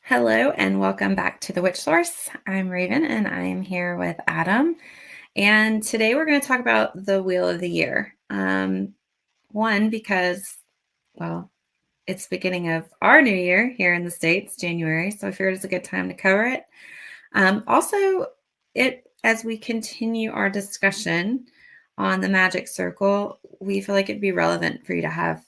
Hello and welcome back to the Witch Source. I'm Raven and I'm here with Adam. And today we're going to talk about the Wheel of the Year. One, because, well, it's the beginning of our new year here in the States, January. So I figured it's a good time to cover it. Also, as we continue our discussion on the magic circle, we feel like it'd be relevant for you to have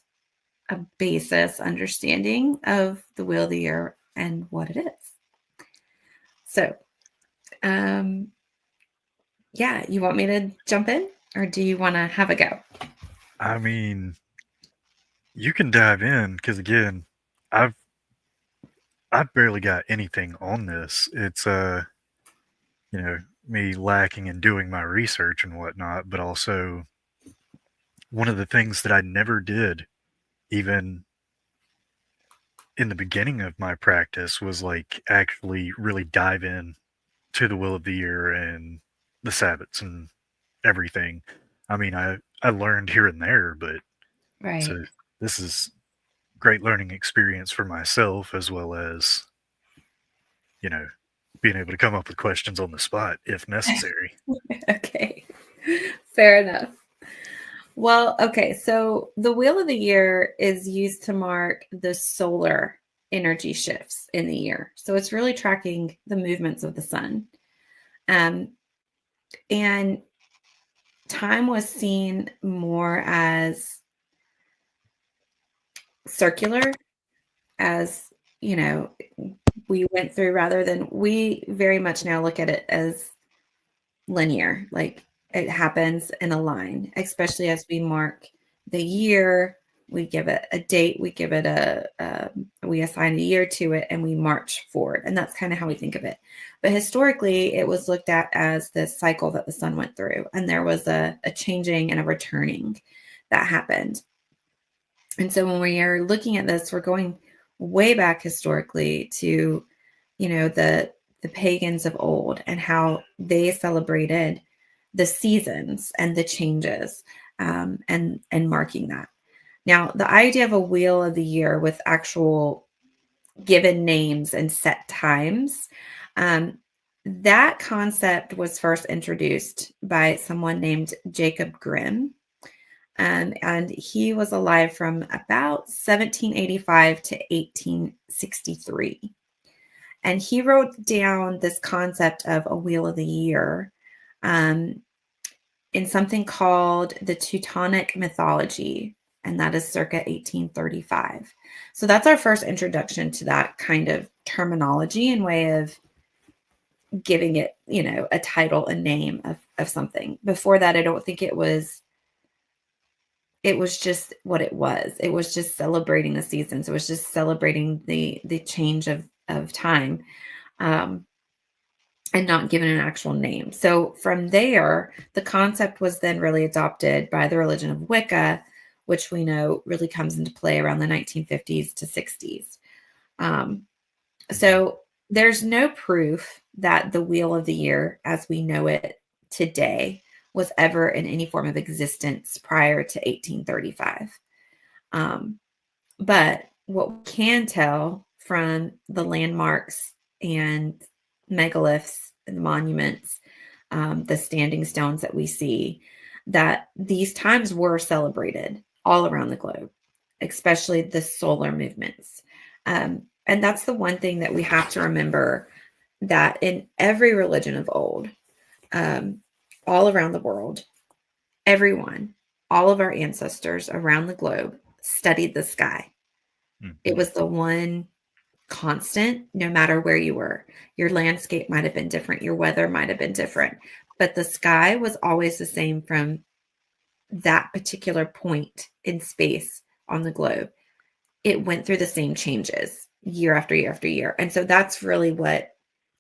a basis understanding of the Wheel of the Year and what it is. So, yeah, you want me to jump in or do you want to have a go? I mean, you can dive in because again, I've I've barely got anything on this. It's you know, me lacking in doing my research and whatnot, but also one of the things that I never did, even in the beginning of my practice, was like actually really dive in to the will of the year and the Sabbats and everything. I mean, I learned here and there, but Right. so this is great learning experience for myself as well as you know, being able to come up with questions on the spot if necessary. Okay. Fair enough. Well, okay. So the Wheel of the Year is used to mark the solar energy shifts in the year. So it's really tracking the movements of the sun. Um, and time was seen more as circular, as, you know, we went through rather than we very much now look at it as linear, like it happens in a line, especially as we mark the year. We give it a date, we give it we assign a year to it, and we march forward. And that's kind of how we think of it. But historically, it was looked at as this cycle that the sun went through, and there was a changing and a returning that happened. And so when we are looking at this, we're going way back historically to, the pagans of old and how they celebrated the seasons and the changes, and marking that. Now, the idea of a wheel of the year with actual given names and set times, um, that concept was first introduced by someone named Jacob Grimm, and he was alive from about 1785 to 1863. And he wrote down this concept of a wheel of the year, um, in something called the Teutonic Mythology, and that is circa 1835. So that's our first introduction to that kind of terminology and way of giving it, a title, a name of something. Before that, I don't think it was just what it was. It was just celebrating the seasons. It was just celebrating the change of time, um, and not given an actual name. So from there, the concept was then really adopted by the religion of Wicca, which we know really comes into play around the 1950s to 60s. Um, Mhm. so there's no proof that the Wheel of the Year, as we know it today, was ever in any form of existence prior to 1835. Um, but what we can tell from the landmarks and megaliths and the monuments, the standing stones that we see, that these times were celebrated all around the globe, especially the solar movements. And that's the one thing that we have to remember, that in every religion of old, um, all around the world, everyone, all of our ancestors around the globe studied the sky. It Mhm. was the one constant, no matter where you were. Your landscape might have been different, your weather might have been different, but the sky was always the same from that particular point in space on the globe. It went through the same changes year after year after year. And so that's really what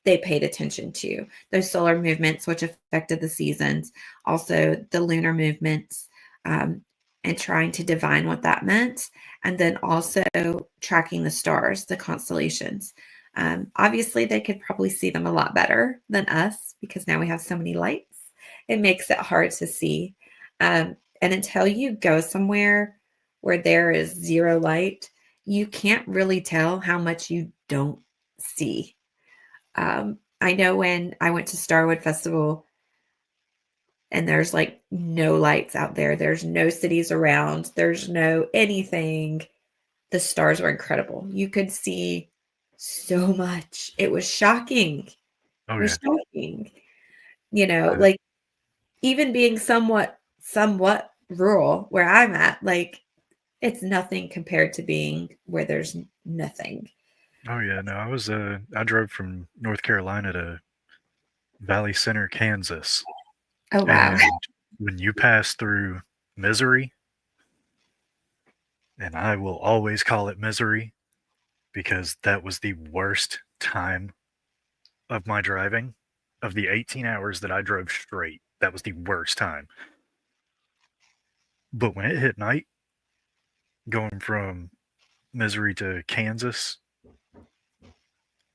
they paid attention to, those solar movements, which affected the seasons, also the lunar movements, um, and trying to divine what that meant. And then also tracking the stars, the constellations. Obviously, they could probably see them a lot better than us because now we have so many lights. It makes it hard to see. And until you go somewhere where there is zero light, you can't really tell how much you don't see. I know when I went to Starwood Festival and there's like no lights out there, there's no cities around, there's no anything. The stars were incredible. You could see so much. It was shocking. Oh It yeah. was shocking. You know, Uh, like even being somewhat rural where I'm at, like it's nothing compared to being where there's nothing. oh yeah. No, I drove from North Carolina to Valley Center, Kansas, Oh wow. and when you pass through Misery, and I will always call it Misery because that was the worst time of my driving. Of the 18 hours that I drove straight, that was the worst time. But when it hit night, going from Misery to Kansas,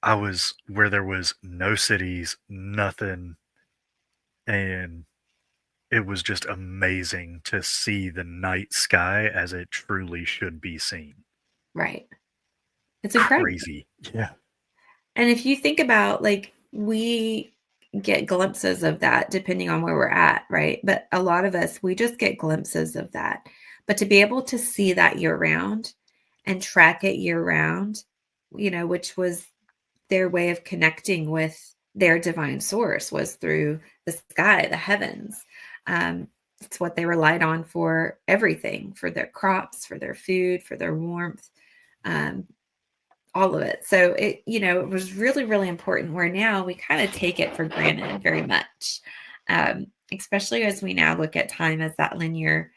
I was where there was no cities, nothing, and it was just amazing to see the night sky as it truly should be seen. Right. It's incredible. Crazy. Yeah. And if you think about like we get glimpses of that depending on where we're at, right? But a lot of us, we just get glimpses of that. But to be able to see that year round and track it year round, which was their way of connecting with their divine source was through the sky, the heavens. It's what they relied on for everything, for their crops, for their food, for their warmth. Um, all of it. So it was really, really important where now we kind of take it for granted very much. Especially as we now look at time as that linear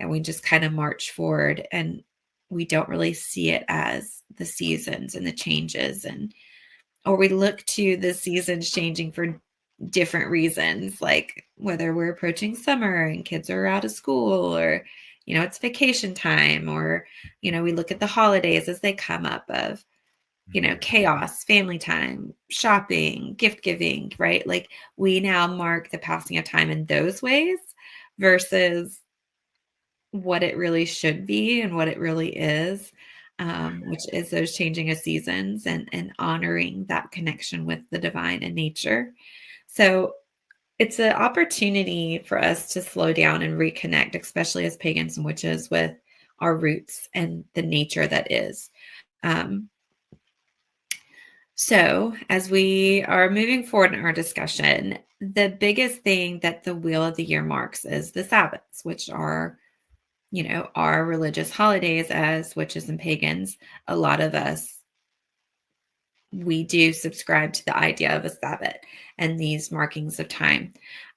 and we just kind of march forward and we don't really see it as the seasons and the changes or we look to the seasons changing for different reasons, like whether we're approaching summer and kids are out of school or it's vacation time or we look at the holidays as they come up of chaos, family time, shopping, gift giving, right? Like we now mark the passing of time in those ways versus what it really should be and what it really is, which is those changing of seasons and honoring that connection with the divine and nature. So it's an opportunity for us to slow down and reconnect, especially as pagans and witches, with our roots and the nature that is. Um, So, as we are moving forward in our discussion, the biggest thing that the wheel of the year marks is the Sabbaths, which are, our religious holidays as witches and pagans. A lot of us, we do subscribe to the idea of a Sabbath and these markings of time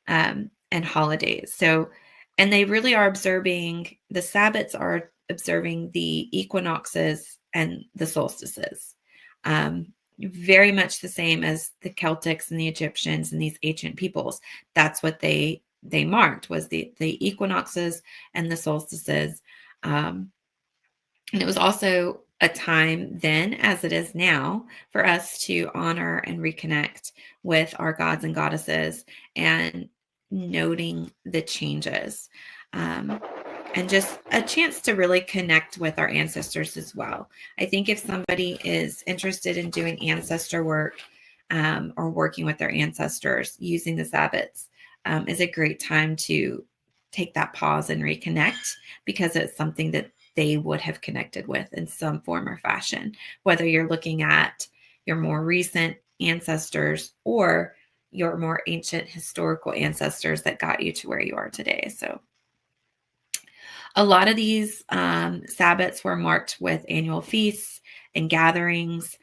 and holidays. So, and they really are observing, the Sabbaths are observing the equinoxes and the solstices. Very much the same as the Celtics and the Egyptians and these ancient peoples. That's what they marked was the equinoxes and the solstices. And it was also a time then, as it is now, for us to honor and reconnect with our gods and goddesses and noting the changes. And just a chance to really connect with our ancestors as well. I think if somebody is interested in doing ancestor work or working with their ancestors using the Sabbaths, is a great time to take that pause and reconnect because it's something that they would have connected with in some form or fashion, whether you're looking at your more recent ancestors or your more ancient historical ancestors that got you to where you are today. So a lot of these Sabbats were marked with annual feasts and gatherings.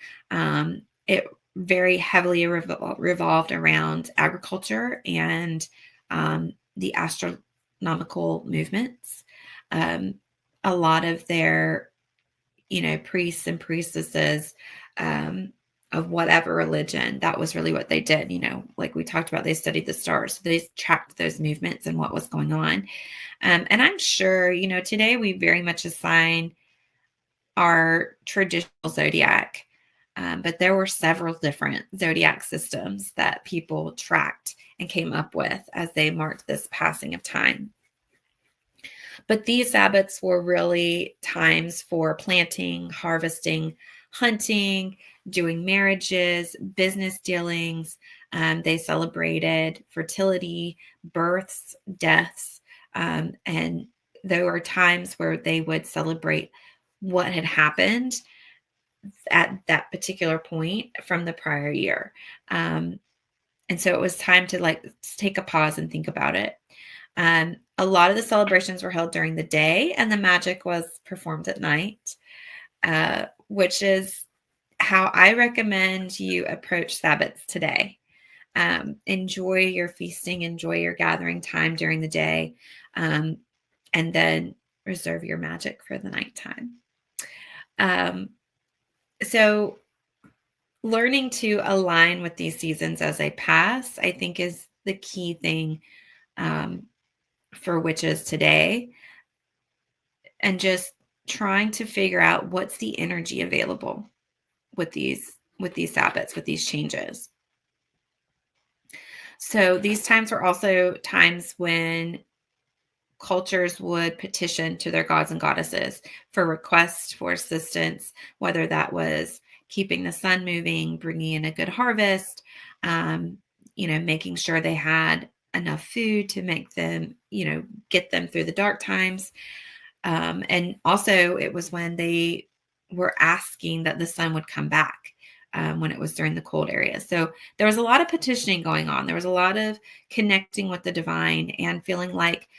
It very heavily revolved around agriculture and the astronomical movements. A lot of their, priests and priestesses of whatever religion, that was really what they did. Like we talked about, they studied the stars. So they tracked those movements and what was going on. And I'm sure, today we very much assign our traditional zodiac, but there were several different zodiac systems that people tracked and came up with as they marked this passing of time. But these Sabbats were really times for planting, harvesting, hunting, doing marriages, business dealings. They celebrated fertility, births, deaths, and there were times where they would celebrate what had happened at that particular point from the prior year. Um, and so it was time to like take a pause and think about it. A lot of the celebrations were held during the day, and the magic was performed at night, which is how I recommend you approach Sabbats today. Enjoy your feasting, enjoy your gathering time during the day, um, and then reserve your magic for the nighttime. Um, so, learning to align with these seasons as they pass, I think, is the key thing um, for witches today, and just trying to figure out what's the energy available with these Sabbats, with these changes. So these times were also times when cultures would petition to their gods and goddesses for requests for assistance, whether that was keeping the sun moving, bringing in a good harvest, um, making sure they had enough food to make them, get them through the dark times. And also, it was when they were asking that the sun would come back. When it was during the cold areas. So there was a lot of petitioning going on. There was a lot of connecting with the divine and feeling like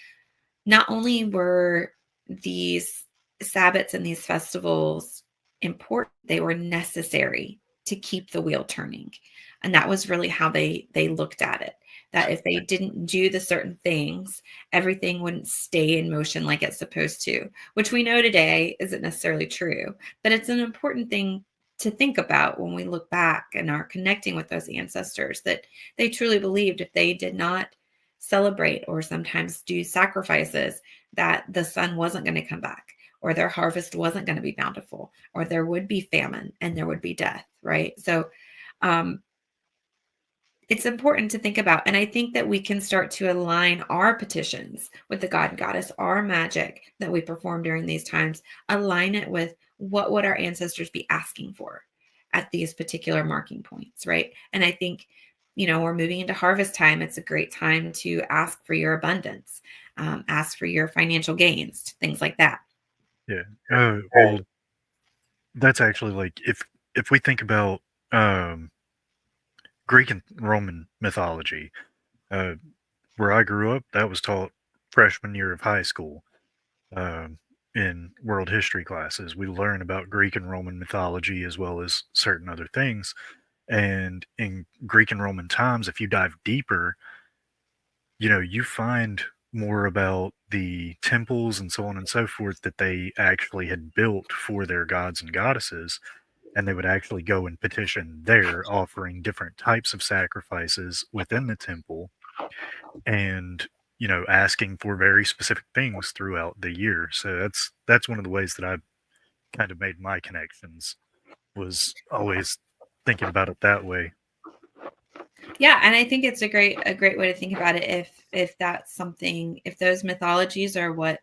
not only were these Sabbats and these festivals important, they were necessary to keep the wheel turning. And that was really how they looked at it. That if they didn't do the certain things, everything wouldn't stay in motion like it's supposed to, which we know today isn't necessarily true. But it's an important thing to think about when we look back and are connecting with those ancestors, that they truly believed if they did not celebrate or sometimes do sacrifices, that the sun wasn't going to come back, or their harvest wasn't going to be bountiful, or there would be famine and there would be death, right? So um, it's important to think about. And I think that we can start to align our petitions with the god and goddess, our magic that we perform during these times, align it with what would our ancestors be asking for at these particular marking points, right? And I think, we're moving into harvest time. It's a great time to ask for your abundance, ask for your financial gains, things like that. Yeah. Well, that's actually like if we think about um, Greek and Roman mythology, uh, where I grew up, that was taught freshman year of high school. Um, in world history classes, we learn about Greek and Roman mythology as well as certain other things. And in Greek and Roman times, if you dive deeper, you find more about the temples and so on and so forth that they actually had built for their gods and goddesses. And they would actually go and petition there, offering different types of sacrifices within the temple and asking for very specific things throughout the year. So that's one of the ways that I kind of made my connections, was always thinking about it that way. Yeah, and I think it's a great way to think about it. If that's something, if those mythologies are what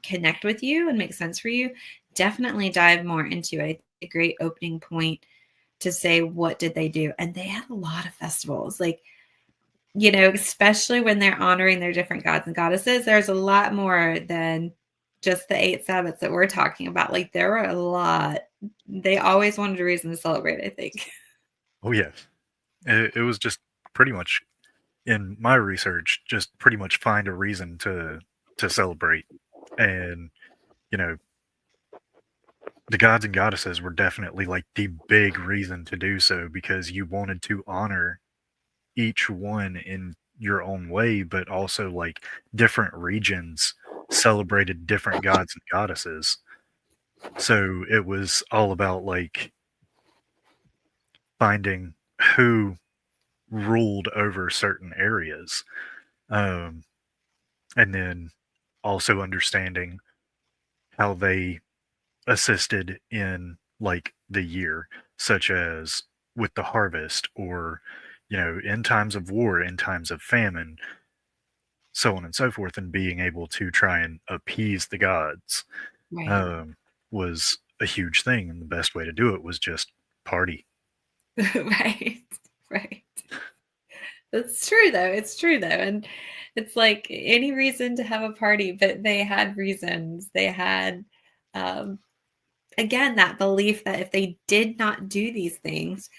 connect with you and make sense for you, definitely dive more into it. A great opening point to say, what did they do? And they had a lot of festivals, like, especially when they're honoring their different gods and goddesses. There's a lot more than just the 8 Sabbats that we're talking about. Like, there were a lot. They always wanted a reason to celebrate, I think. Oh yeah, it was just pretty much, in my research, just pretty much find a reason to celebrate. And you know the gods and goddesses were definitely like the big reason to do so, because you wanted to honor each one in your own way, but also like different regions celebrated different gods and goddesses. So it was all about like finding who ruled over certain areas, um, and then also understanding how they assisted in like the year, such as with the harvest, or in times of war, in times of famine, so on and so forth, and being able to try and appease the gods Right. um, was a huge thing, and the best way to do it was just party. Right. Right. That's true though. It's true though. And it's like any reason to have a party, but they had reasons. They had um again that belief that if they did not do these things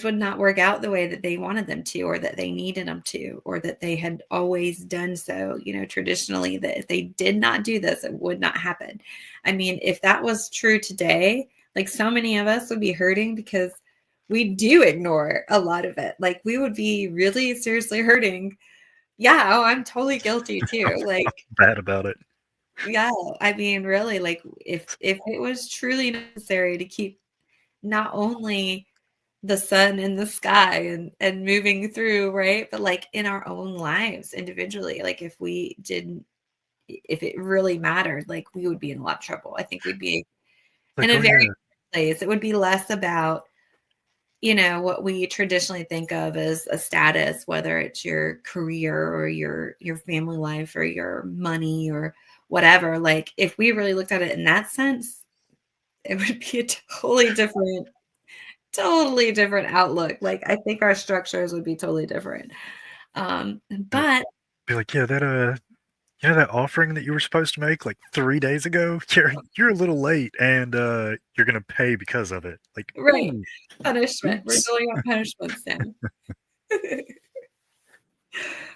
would not work out the way that they wanted them to, or that they needed them to, or that they had always done so, traditionally, that if they did not do this, it would not happen. I mean, if that was true today, like so many of us would be hurting because we do ignore a lot of it. Like we would be really seriously hurting. Yeah, oh, I'm totally guilty too. Like, Bad about it. yeah, I mean, really, like if it was truly necessary to keep not only the sun in the sky and moving through, right? But like in our own lives individually, like if it really mattered, like we would be in a lot of trouble. I think we'd be in Like, a oh very yeah, place. It would be less about, what we traditionally think of as a status, whether it's your career or your family life or your money or whatever. Like if we really looked at it in that sense, it would be a totally different outlook. Like I think our structures would be totally different. be But be like, yeah, that that offering that you were supposed to make like 3 days ago, you're a little late, and you're gonna pay because of it. Like, right, ooh, punishment. We're oops. going on punishments now.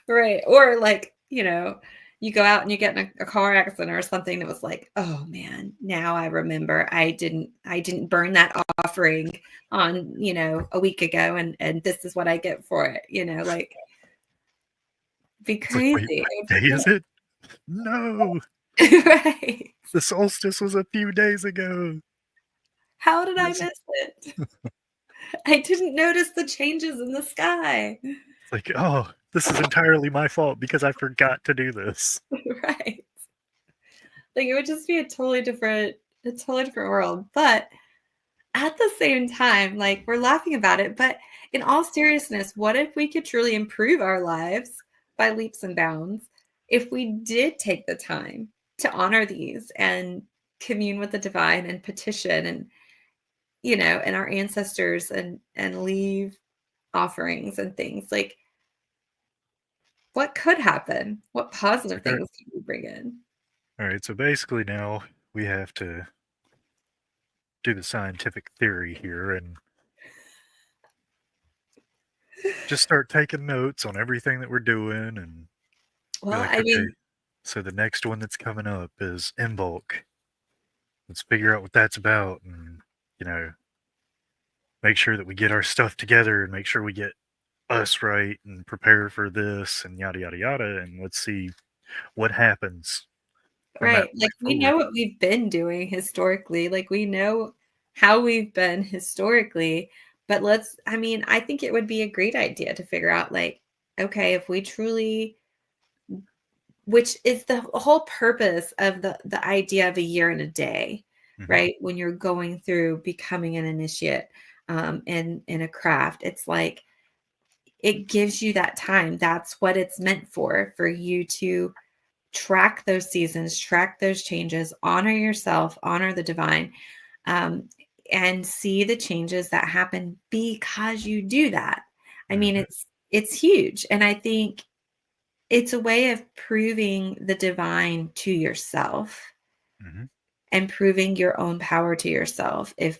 Right. Or like, you go out and you get in a car accident or something that was like, oh man, now I remember I didn't burn that offering on, a week ago and this is what I get for it, like be It's like, wait, crazy. what day is it? No, Right. the solstice was a few days ago. How did I It's miss it? I didn't notice the changes in the sky. like, oh, this is entirely my fault because I forgot to do this. Right. Like it would just be a totally different world. But at the same time, like we're laughing about it, but in all seriousness, what if we could truly improve our lives by leaps and bounds if we did take the time to honor these and commune with the divine and petition and our ancestors and leave offerings and things like what could happen? What It's positive like, things can we bring in? all right, so basically now we have to do the scientific theory here and just start taking notes on everything that we're doing and be Well, like, I okay, mean, so the next one that's coming up is in bulk. Let's figure out what that's about and, you know, make sure that we get our stuff together and make sure we get us right and prepare for this and yada, yada, yada. And let's see what happens from that right. Like point we forward. know what we've been doing historically. Like we know how we've been historically, but I mean, I think it would be a great idea to figure out like, okay, if we truly, which is the whole purpose of the idea of a year and a day, Hmm. right? When you're going through becoming an initiate in a craft, it's like it gives you that time. That's what it's meant for you to track those seasons, track those changes, honor yourself, honor the divine, um, and see the changes that happen because you do that. I mean, Hmm. it's huge, and I think it's a way of proving the divine to yourself Hmm. and proving your own power to yourself. If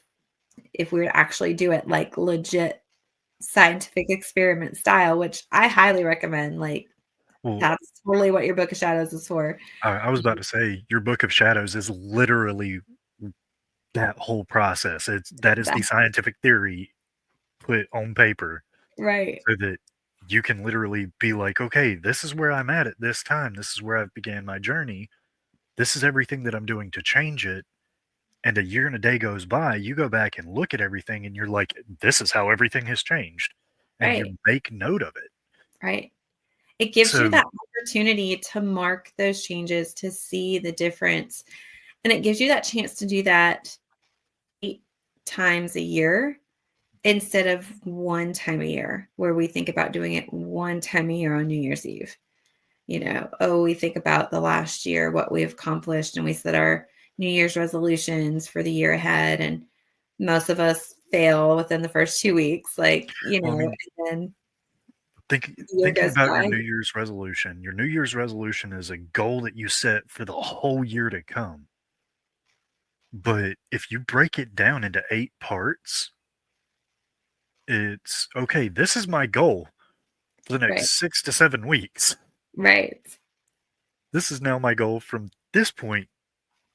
we would actually do it like legit scientific experiment style, which I highly recommend, like Well, that's totally what your Book of Shadows is for. I was about to say your Book of Shadows is literally that whole process. That is the That scientific theory put on paper right. so that you can literally be like, okay, this is where I'm at this time. This is where I've began my journey. This is everything that I'm doing to change it. And a year and a day goes by, you go back and look at everything and you're like, this is how everything has changed. And Right, you make note of it. right. It gives you So, that opportunity to mark those changes, to see the difference, and it gives you that chance to do that 8 times a year instead of 1 time a year, where we think about doing it 1 time a year on New Year's Eve. Oh, we think about the last year, what we've accomplished, and we set our New Year's resolutions for the year ahead, and most of us fail within the first 2 weeks, like, Well, I mean, and then think the year thinking goes about your by. New Year's resolution. Your New Year's resolution is a goal that you set for the whole year to come. But if you break it down into 8 parts, it's okay, this is my goal for the Right, next 6 to 7 weeks. right. This is now my goal from this point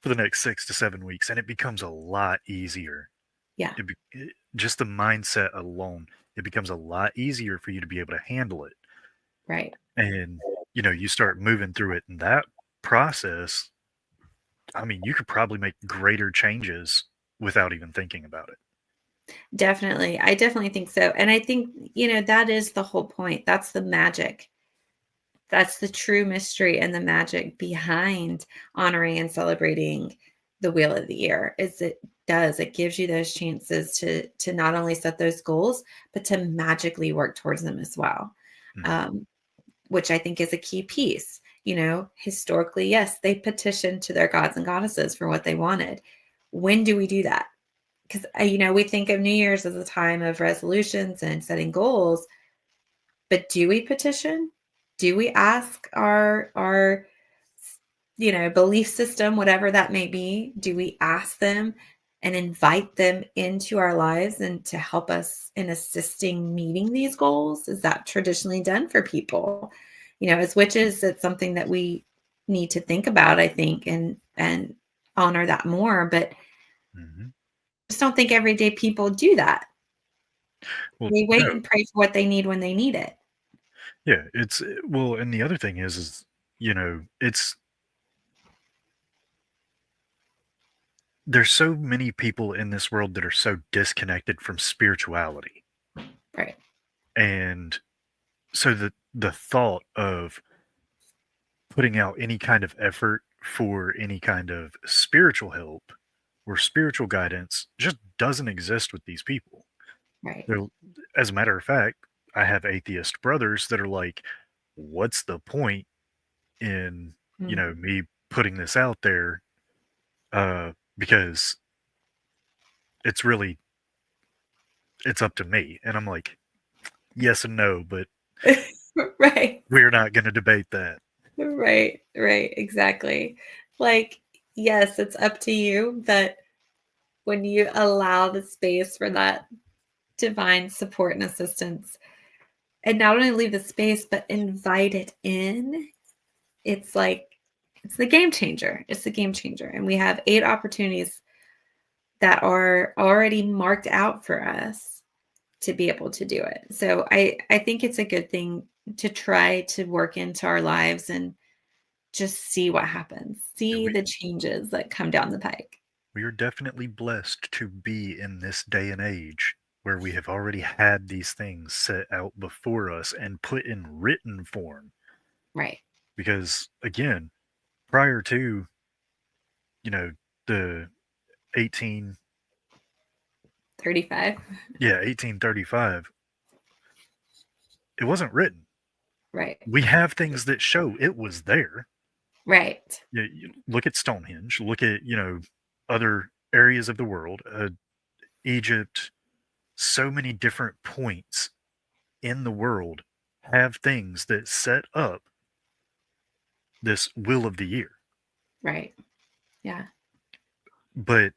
for the next 6 to 7 weeks, and it becomes a lot easier. Yeah, Just the mindset alone, it becomes a lot easier for you to be able to handle it. right. And, you start moving through it in that process. I mean, you could probably make greater changes without even thinking about it. Definitely. I definitely think so, and I think, that is the whole point. That's the magic. That's the true mystery and the magic behind honoring and celebrating the wheel of the year. It gives you those chances to not only set those goals, but to magically work towards them as well. Mhm. Um, which I think is a key piece. Historically, yes, they petitioned to their gods and goddesses for what they wanted. When do we do that? Because we think of New Year's as a time of resolutions and setting goals, but do we petition? Do we ask our belief system, whatever that may be? Do we ask them and invite them into our lives and to help us in assisting meeting these goals? Is that traditionally done for people? As witches, it's something that we need to think about, I think, and honor that more. But I Mhm. just don't think everyday people do that. Well, They no. wait and pray for what they need when they need it. Yeah, well, and the other thing is, it's there's so many people in this world that are so disconnected from spirituality. Right. And so the thought of putting out any kind of effort for any kind of spiritual help or spiritual guidance just doesn't exist with these people. Right. They're, as a matter of fact, I have atheist brothers that are like, what's the point in, Mm. me putting this out there? Because it's really, it's up to me. And I'm like, yes and no, but Right. we're not going to debate that. Right. Right. Exactly. Like, yes, it's up to you, but when you allow the space for that divine support and assistance, and not only leave the space, but invite it in, it's like it's the game changer. It's the game changer. And we have 8 opportunities that are already marked out for us to be able to do it. So I think it's a good thing to try to work into our lives and just see what happens. Yeah, See the changes that come down the pike. we are definitely blessed to be in this day and age where we have already had these things set out before us and put in written form. Right. Because again, prior to, you know, the 18, 35. yeah, 1835, it wasn't written. Right. We have things that show it was there. Right. You look at Stonehenge, look at, other areas of the world, Egypt, so many different points in the world have things that set up this wheel of the year. Right. Yeah. But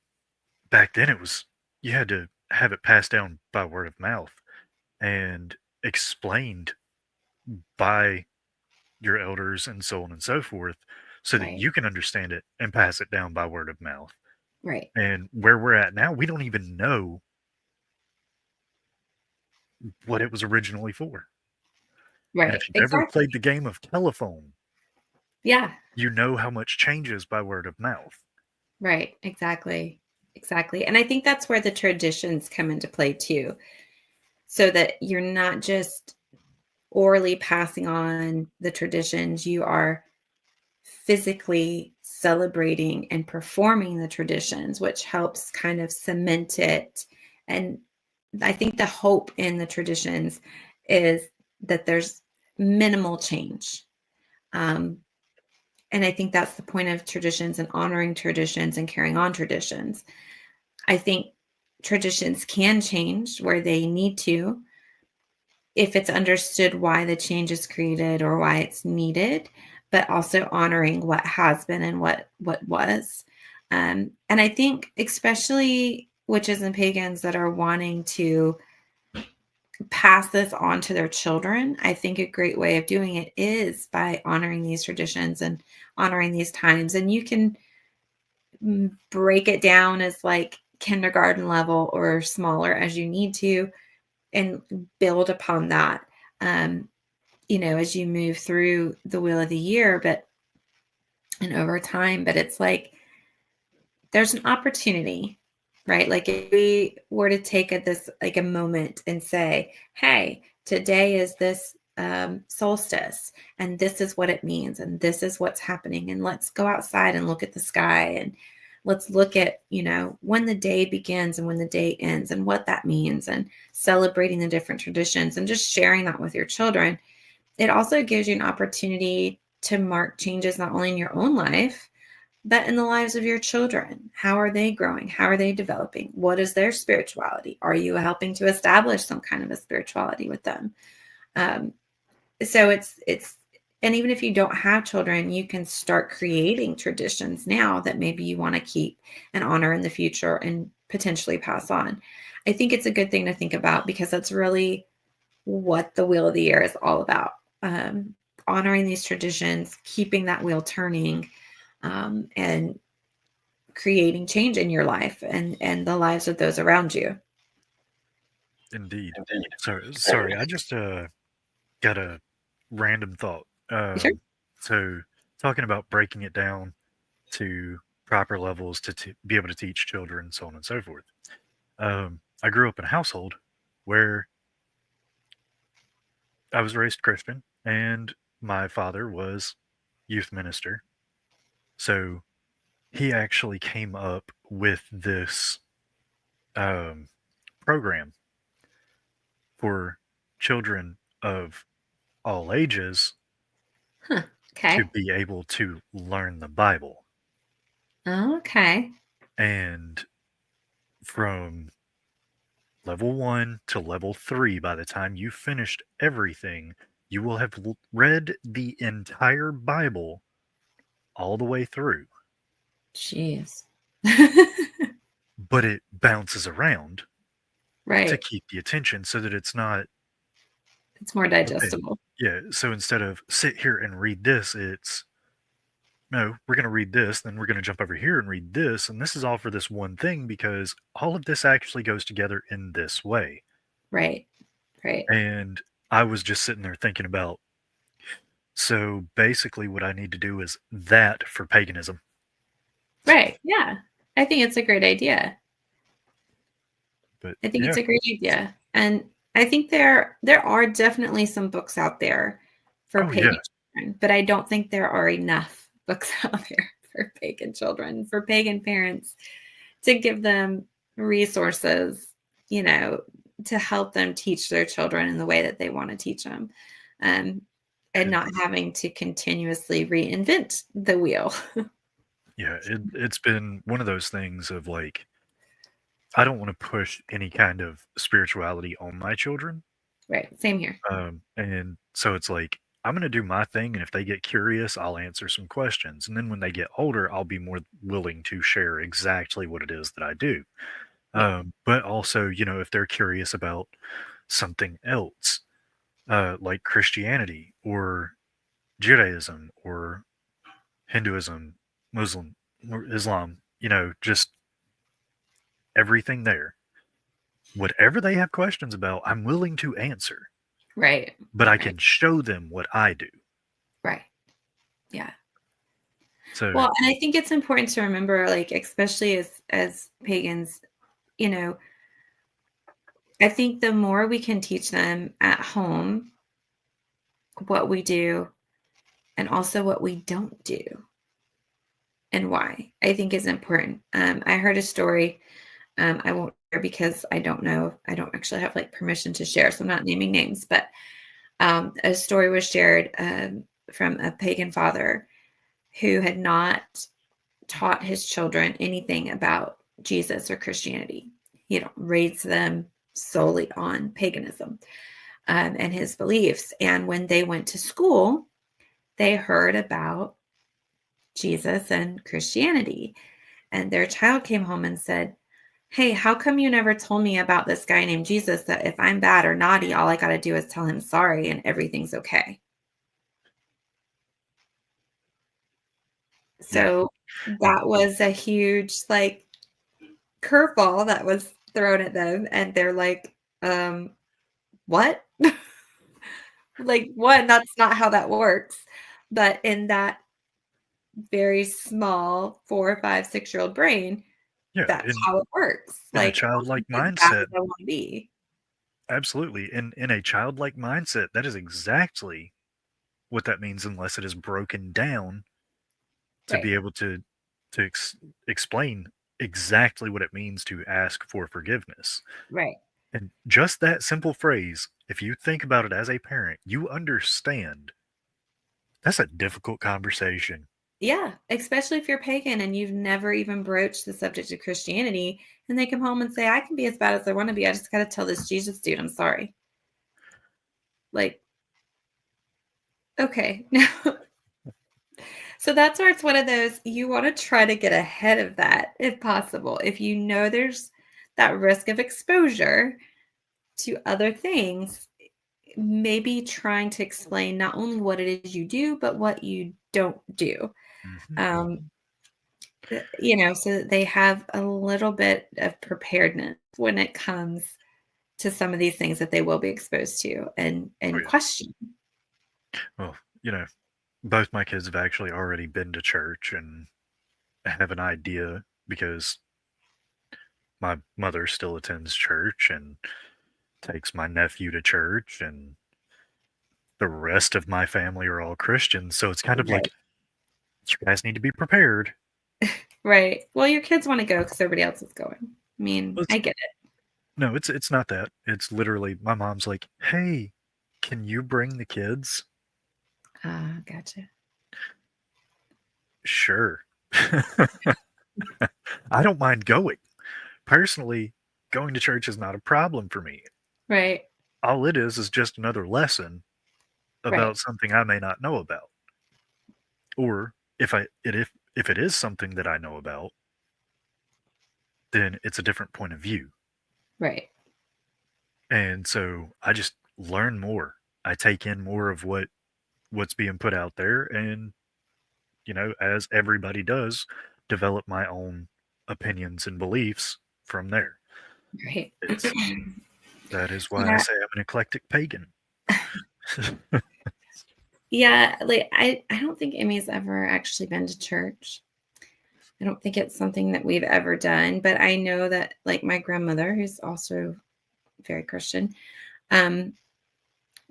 back then it was, you had to have it passed down by word of mouth and explained by your elders and so on and so forth so that Right. you can understand it and pass it down by word of mouth. Right. And where we're at now, we don't even know what it was originally for. And Right. if you've ever played Exactly. the game of telephone, Yeah. you know how much changes by word of mouth. Right. Exactly. Exactly. And I think that's where the traditions come into play too. So that you're not just orally passing on the traditions, you are physically celebrating and performing the traditions, which helps kind of cement it. And I think the hope in the traditions is that there's minimal change. Um, And I think that's the point of traditions and honoring traditions and carrying on traditions. I think traditions can change where they need to if it's understood why the change is created or why it's needed, but also honoring what has been and what was. And I think especially witches and pagans that are wanting to pass this on to their children, I think a great way of doing it is by honoring these traditions and honoring these times. And you can break it down as like kindergarten level or smaller as you need to and build upon that, um, as you move through the wheel of the year, and over time. But it's like there's an opportunity, right? Like if we were to take this like a moment and say, hey, today is this solstice, and this is what it means, and this is what's happening, and let's go outside and look at the sky, and let's look at when the day begins and when the day ends and what that means, and celebrating the different traditions and just sharing that with your children. It also gives you an opportunity to mark changes not only in your own life but in the lives of your children. How are they growing? How are they developing? What is their spirituality? Are you helping to establish some kind of a spirituality with them? um, so it's and even if you don't have children, you can start creating traditions now that maybe you want to keep and honor in the future and potentially pass on. I think it's a good thing to think about because that's really what the wheel of the year is all about. Honoring these traditions, keeping that wheel turning, and creating change in your life and the lives of those around you. Indeed. Sorry, I just got a random thought. Sure. So talking about breaking it down to proper levels to be able to teach children, so on and so forth. I grew up in a household where I was raised Christian, and my father was youth minister. So he actually came up with this um, program for children of all ages Huh. to Okay. be able to learn the Bible. Okay. And from level 1 to level 3, by the time you finished everything, you will have read the entire Bible all the way through. Jeez. But it bounces around to Right. keep the attention so that it's not, It's more okay, digestible. yeah. So instead of sit here and read this, it's no, we're going to read this, then we're going to jump over here and read this. And this is all for this one thing because all of this actually goes together in this way. Right. Right. And I was just sitting there thinking about, so basically what I need to do is that for paganism. Right. Yeah. I think it's a great idea. But I think it's yeah, a great idea. And I think there are definitely some books out there for oh yeah, pagan children, but I don't think there are enough books out there for pagan children, for pagan parents to give them resources, you know, to help them teach their children in the way that they want to teach them. Um, and it, not having to continuously reinvent the wheel. yeah, it's been one of those things of like, I don't want to push any kind of spirituality on my children. Right. Same here. And so it's like, I'm going to do my thing. And if they get curious, I'll answer some questions. And then when they get older, I'll be more willing to share exactly what it is that I do. Yeah. But also, if they're curious about something else, like Christianity or Judaism or Hinduism, Muslim, or Islam, just everything there. Whatever they have questions about, I'm willing to answer, Right. but I Right. can show them what I do. Right. Yeah. So, Well, and I think it's important to remember, like, especially as pagans, you know, I think the more we can teach them at home what we do and also what we don't do and why, I think is important. I heard a story. I won't share because I don't know. I don't actually have like permission to share, so I'm not naming names. But a story was shared from a pagan father, who had not taught his children anything about Jesus or Christianity. He had raised them solely on paganism and his beliefs. And when they went to school, they heard about Jesus and Christianity. And their child came home and said, "Hey, how come you never told me about this guy named Jesus, that if I'm bad or naughty, all I got to do is tell him sorry and everything's okay?" Yeah. So And that was a huge like curveball that was thrown at them. And they're like, what? Like, one, that's not how that works. But in that very small 4, 5, 6-year-old brain, yeah, that's how it works. in a Like, childlike I'm as bad mindset, as I want to be. absolutely. In a childlike mindset, that is exactly what that means, unless it is broken down to Right. be able to explain exactly what it means to ask for forgiveness. Right. And just that simple phrase, if you think about it as a parent, you understand that's a difficult conversation. Yeah. Especially if you're pagan and you've never even broached the subject of Christianity, and they come home and say, "I can be as bad as I want to be. I just got to tell this Jesus dude I'm sorry." Like, okay. So that's where it's one of those, you want to try to get ahead of that if possible. If you know there's that risk of exposure to other things, maybe trying to explain not only what it is you do, but what you don't do. Mhm. Um, so that they have a little bit of preparedness when it comes to some of these things that they will be exposed to Oh, and yeah. question. Well, both my kids have actually already been to church and have an idea because my mother still attends church and takes my nephew to church, and the rest of my family are all Christians. So it's kind of Right. like, you guys need to be prepared. Right. Well, your kids want to go because everybody else is going. I mean, Let's, I get it. no, it's not that. It's literally my mom's like, "Hey, can you bring the kids?" Ah, gotcha. Sure. I don't mind going. Personally, going to church is not a problem for me. Right. All it is just another lesson Right. about something I may not know about. Or if it is something that I know about, then it's a different point of view. Right. And so I just learn more. I take in more of what's being put out there, and as everybody does, develop my own opinions and beliefs from there. Right. It's that is why I Yeah. say I'm an eclectic pagan. Yeah. Like I don't think Emmy's ever actually been to church. I don't think it's something that we've ever done, but I know that like my grandmother, who's also very Christian, um,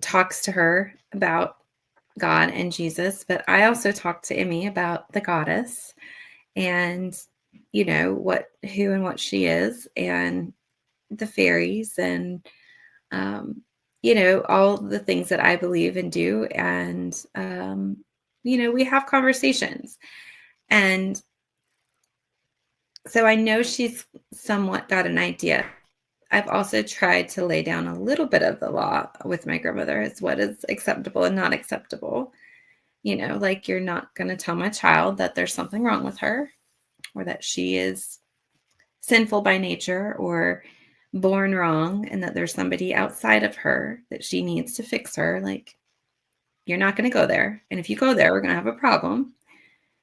talks to her about God and Jesus. But I also talk to Emmy about the goddess and who and what she is, and the fairies, and all the things that I believe and do. And we have conversations. And so I know she's somewhat got an idea. I've also tried to lay down a little bit of the law with my grandmother as what is acceptable and not acceptable. Like, you're not going to tell my child that there's something wrong with her, or that she is sinful by nature, or born wrong, and that there's somebody outside of her that she needs to fix her. Like, you're not going to go there. And if you go there, we're going to have a problem,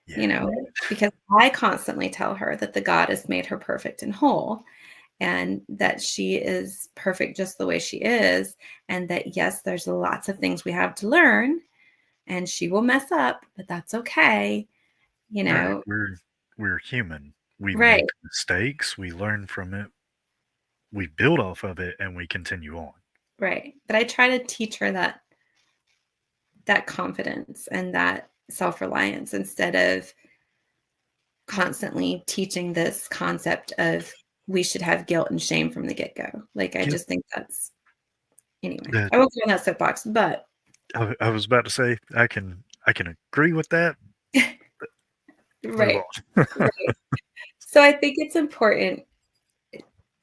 Yeah. because I constantly tell her that the God has made her perfect and whole, and that she is perfect just the way she is. And that, yes, there's lots of things we have to learn, and she will mess up, but that's okay. You Right. know, We're human. We right, make mistakes, we learn from it, we build off of it, and we continue on. right. But I try to teach her that confidence and that self-reliance, instead of constantly teaching this concept of we should have guilt and shame from the get-go. Like, I Yep. just think that's, anyway, That I won't go on that soapbox, but I was about to say I can agree with that. Move Right. on. Right. So I think it's important.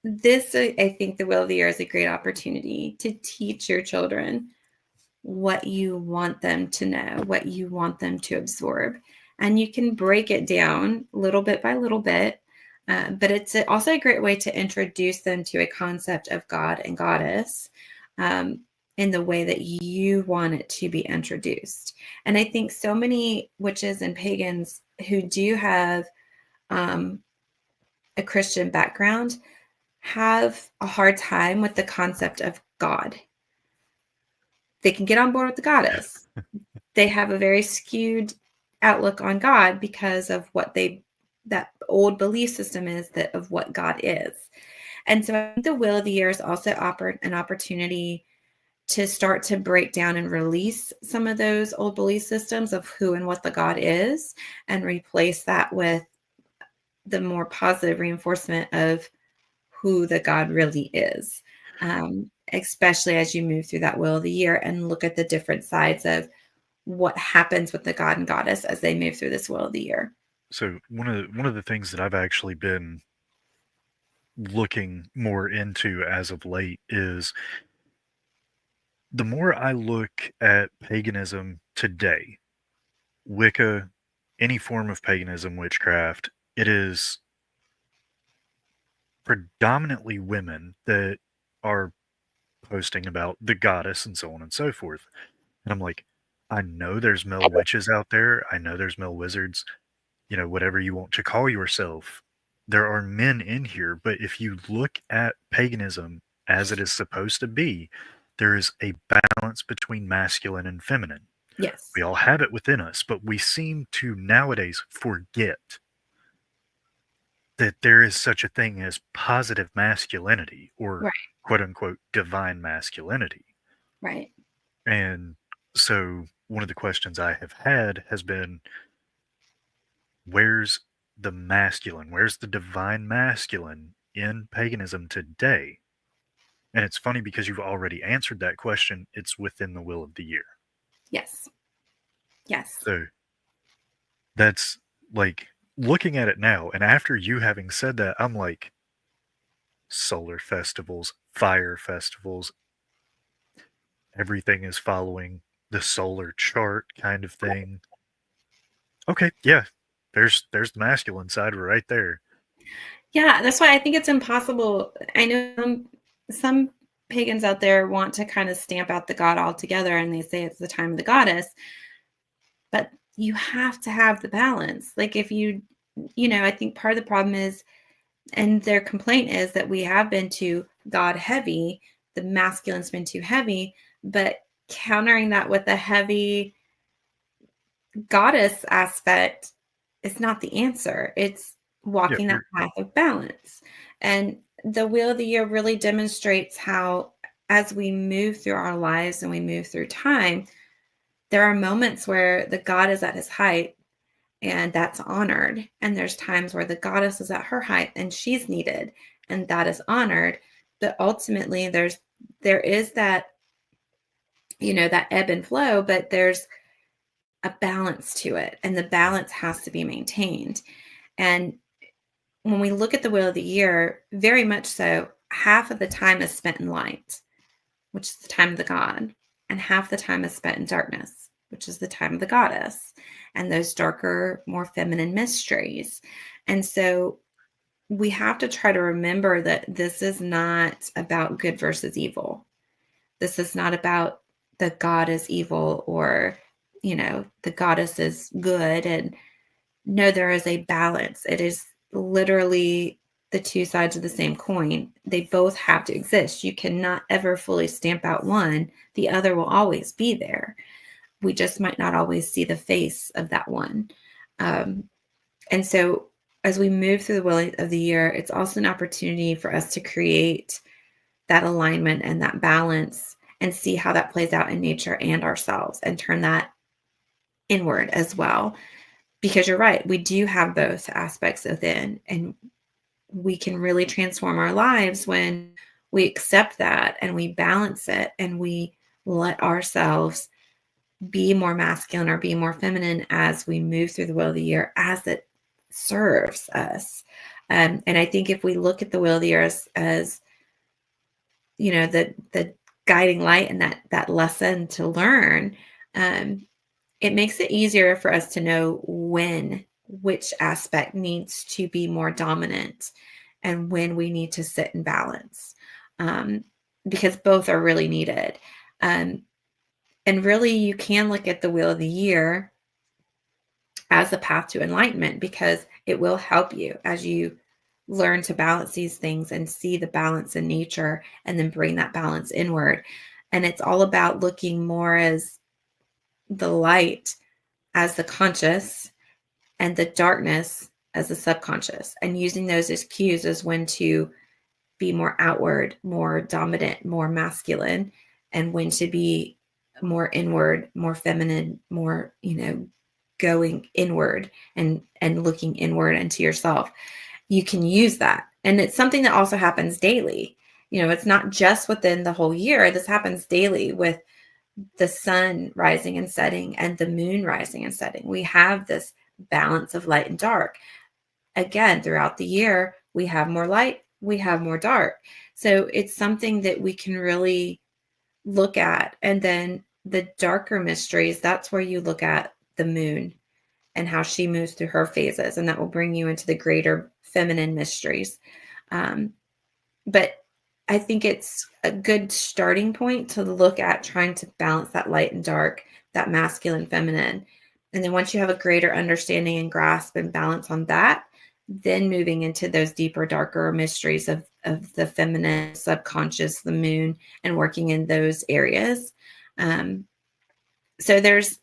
This, I think the Wheel of the Year is a great opportunity to teach your children what you want them to know, what you want them to absorb. And you can break it down little bit by little bit. But it's also a great way to introduce them to a concept of God and Goddess um, in the way that you want it to be introduced. And I think so many witches and pagans who do have um, a Christian background have a hard time with the concept of God. They can get on board with the goddess. They have a very skewed outlook on God because of what that old belief system is that of what God is. And so I think the Wheel of the Year is also offered an opportunity to start to break down and release some of those old belief systems of who and what the God is and replace that with the more positive reinforcement of who the God really is. Especially as you move through that Wheel of the Year and look at the different sides of what happens with the God and Goddess as they move through this Wheel of the Year. So one of the things that I've actually been looking more into as of late is the more I look at paganism today, Wicca, any form of paganism, witchcraft, it is predominantly women that are posting about the goddess and so on and so forth. And I'm like, I know there's male witches out there. I know there's male wizards, whatever you want to call yourself. There are men in here. But if you look at paganism as it is supposed to be, there is a balance between masculine and feminine. Yes. We all have it within us, but we seem to nowadays forget that there is such a thing as positive masculinity or Right. quote unquote divine masculinity. Right. And so one of the questions I have had has been, where's the masculine? Where's the divine masculine in paganism today? And it's funny because you've already answered that question. It's within the Wheel of the Year. Yes. Yes. So that's like looking at it now. And after you having said that, I'm like, solar festivals, fire festivals, everything is following the solar chart kind of thing. Okay, yeah. There's the masculine side right there. Yeah, that's why I think it's impossible. I know some pagans out there want to kind of stamp out the god altogether and they say it's the time of the goddess, but you have to have the balance. Like if I think part of the problem is, and their complaint is that we have been too God heavy, the masculine's been too heavy, but countering that with a heavy goddess aspect is not the answer. It's Yeah, walking that path of balance. And the Wheel of the Year really demonstrates how, as we move through our lives and we move through time, there are moments where the God is at his height and that's honored. And there's times where the goddess is at her height and she's needed and that is honored. But ultimately there is that, that ebb and flow, but there's a balance to it. And the balance has to be maintained. And when we look at the Wheel of the Year, very much so, half of the time is spent in light, which is the time of the god, and half the time is spent in darkness, which is the time of the goddess, and those darker, more feminine mysteries. And so we have to try to remember that this is not about good versus evil. This is not about the god is evil or, the goddess is good. And no, there is a balance. It is literally the two sides of the same coin. They both have to exist. You cannot ever fully stamp out one. The other will always be there. We just might not always see the face of that one. And so as we move through the Wheel of the Year, it's also an opportunity for us to create that alignment and that balance and see how that plays out in nature and ourselves and turn that inward as well. Because you're right, we do have both aspects within, and we can really transform our lives when we accept that and we balance it and we let ourselves be more masculine or be more feminine as we move through the wheel of the year, as it serves us. And I think if we look at the wheel of the year as you know, the guiding light and that lesson to learn, it makes it easier for us to know which aspect needs to be more dominant and when we need to sit in balance, because both are really needed. And really, you can look at the wheel of the year as a path to enlightenment, because it will help you as you learn to balance these things and see the balance in nature and then bring that balance inward. And it's all about looking more as the light as the conscious and the darkness as the subconscious, and using those as cues as when to be more outward, more dominant, more masculine, and when to be more inward, more feminine, more, going inward and looking inward into yourself. You can use that. And it's something that also happens daily. It's not just within the whole year. This happens daily with the sun rising and setting and the moon rising and setting. We have this balance of light and dark. Again, throughout the year, we have more light, we have more dark. So it's something that we can really look at. And then the darker mysteries, that's where you look at the moon and how she moves through her phases. And that will bring you into the greater feminine mysteries. But I think it's a good starting point to look at trying to balance that light and dark, that masculine, feminine. And then once you have a greater understanding and grasp and balance on that, then moving into those deeper, darker mysteries of the feminine, subconscious, the moon, and working in those areas. So there's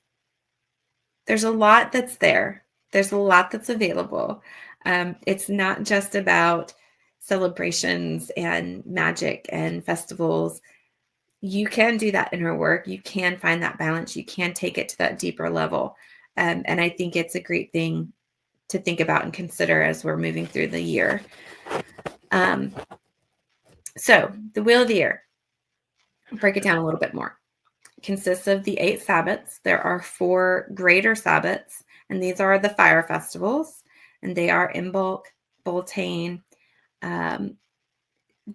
a lot that's there. There's a lot that's available. It's not just about celebrations and magic and festivals. You can do that in her work. You can find that balance. You can take it to that deeper level. And I think it's a great thing to think about and consider as we're moving through the year. So the wheel of the year, I'll break it down a little bit more. It consists of the 8 Sabbats. There are 4 greater Sabbats, and these are the fire festivals, and they are Imbolc, Beltane. Then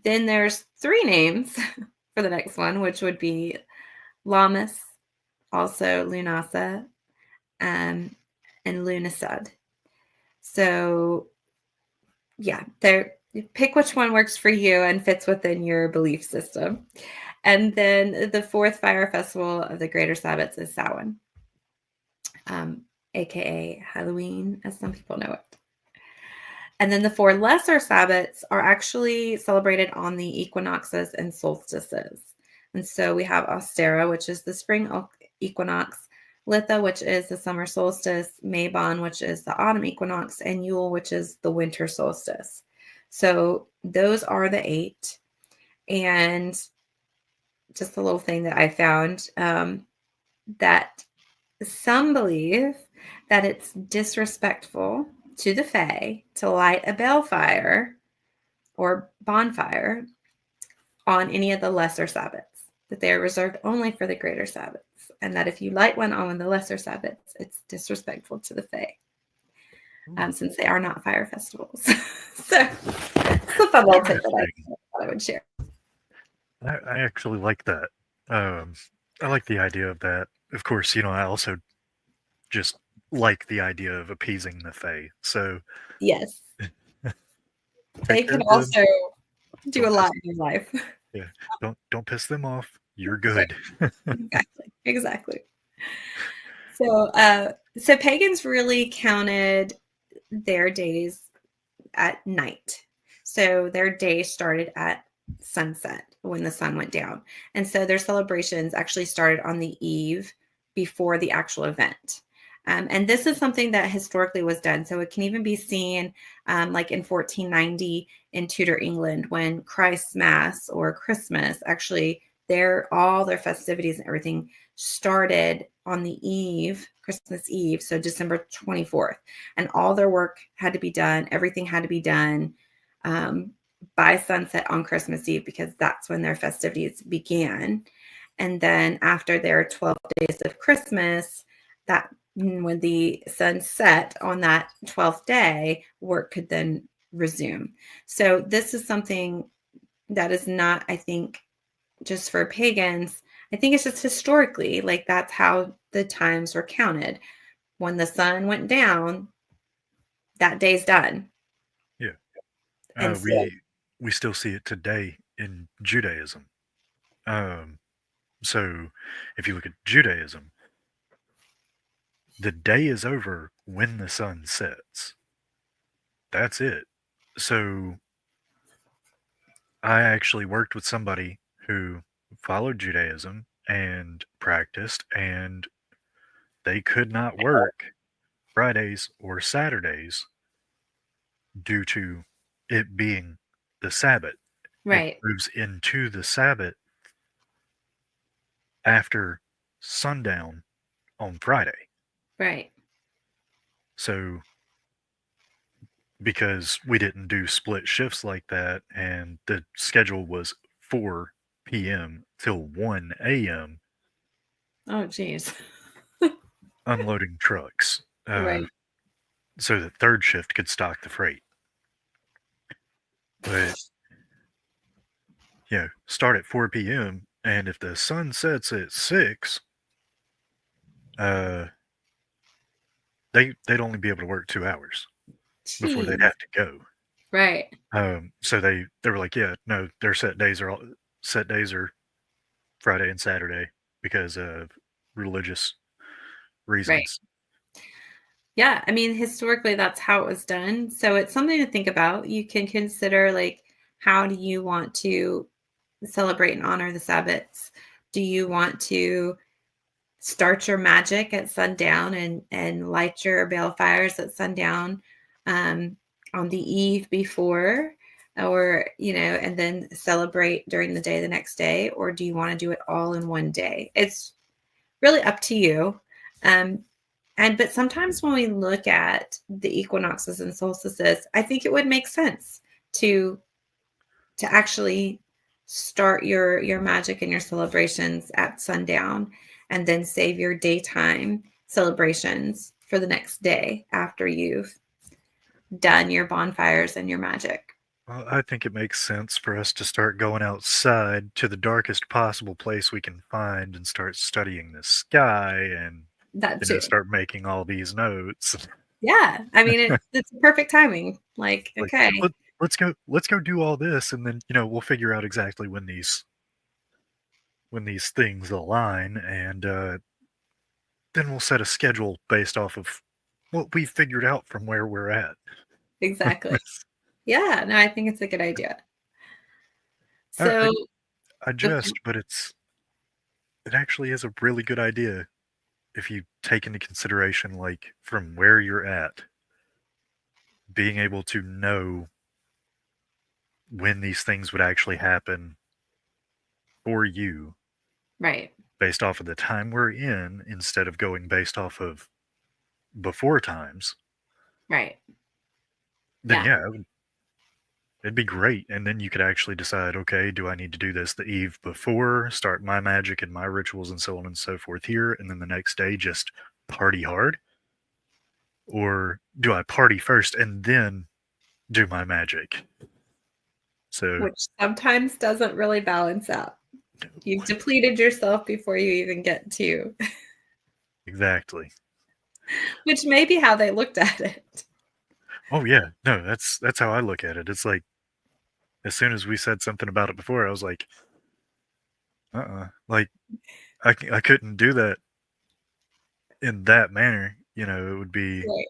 there's 3 names for the next one, which would be Lammas, also Lunasa, and Lughnasadh. So yeah, pick which one works for you and fits within your belief system. And then the 4th fire festival of the greater Sabbats is Samhain, aka Halloween, as some people know it. And then the 4 lesser Sabbats are actually celebrated on the equinoxes and solstices. And so we have Ostara, which is the spring equinox, Litha, which is the summer solstice, Mabon, which is the autumn equinox, and Yule, which is the winter solstice. So those are the 8. And just a little thing that I found, that some believe that it's disrespectful to the Fae to light a balefire or bonfire on any of the lesser Sabbats, that they are reserved only for the greater Sabbats, and that if you light one on the lesser Sabbats, it's disrespectful to the Fae, since they are not fire festivals. So it's a fun little tip that I would share. I actually like that. I like the idea of that. Of course, I also just like the idea of appeasing the Fae. So yes, they can also do a lot in your life. Yeah, don't piss them off. You're good. Exactly. So pagans really counted their days at night. So their day started at sunset when the sun went down. And so their celebrations actually started on the eve before the actual event. And this is something that historically was done. So it can even be seen like in 1490 in Tudor England, when Christ's Mass or Christmas, actually all their festivities and everything started on the eve, Christmas Eve, so December 24th. And all their work had to be done. Everything had to be done by sunset on Christmas Eve, because that's when their festivities began. And then after their 12 days of Christmas, that when the sun set on that 12th day, work could then resume. So this is something that is not, I think, just for pagans. I think it's just historically, like that's how the times were counted. When the sun went down, that day's done. Yeah. And so, We still see it today in Judaism. So if you look at Judaism, the day is over when the sun sets. That's it. So I actually worked with somebody who followed Judaism and practiced, and they could not work Fridays or Saturdays due to it being the Sabbath. It right, moves into the Sabbath after sundown on Friday. right, So because we didn't do split shifts like that and the schedule was 4 p.m. till 1 a.m. oh geez. unloading trucks, Right, so that third shift could stock the freight. But start at 4 p.m. and if the sun sets at 6, uh, they'd only be able to work 2 hours before they'd jeez. have to go. Right, So they were like, yeah, no, their set days are Friday and Saturday because of religious right. reasons. Yeah, I mean, historically, that's how it was done. So it's something to think about. You can consider, like, how do you want to celebrate and honor the Sabbaths? Do you want to start your magic at sundown and light your bale fires at sundown, um, on the eve before, or and then celebrate during the day the next day, or do you want to do it all in one day? It's really up to you. Um, but sometimes when we look at the equinoxes and solstices, I think it would make sense to actually start your magic and your celebrations at sundown and then save your daytime celebrations for the next day after you've done your bonfires and your magic. Well, I think it makes sense for us to start going outside to the darkest possible place we can find and start studying the sky and, That too. start making all these notes. Yeah. I mean, it's perfect timing. Like, Like, okay, let's go do all this, and then, we'll figure out exactly when these things align, and, then we'll set a schedule based off of what we figured out from where we're at. exactly. Yeah, no, I think it's a good idea. I So, I the just, but it actually is a really good idea if you take into consideration, like, from where you're at, being able to know when these things would actually happen for you right, based off of the time we're in instead of going based off of before times, right. then Yeah, yeah, it'd be great. And then you could actually decide, okay, do I need to do this the eve before, start my magic and my rituals and so on and so forth here, and then the next day just party hard? Or do I party first and then do my magic? So, which sometimes doesn't really balance out. You've depleted yourself before you even get to, exactly. which may be how they looked at it. Oh yeah, no, that's how I look at it. It's like as soon as we said something about it before, I was like, like I couldn't do that in that manner. It would Right.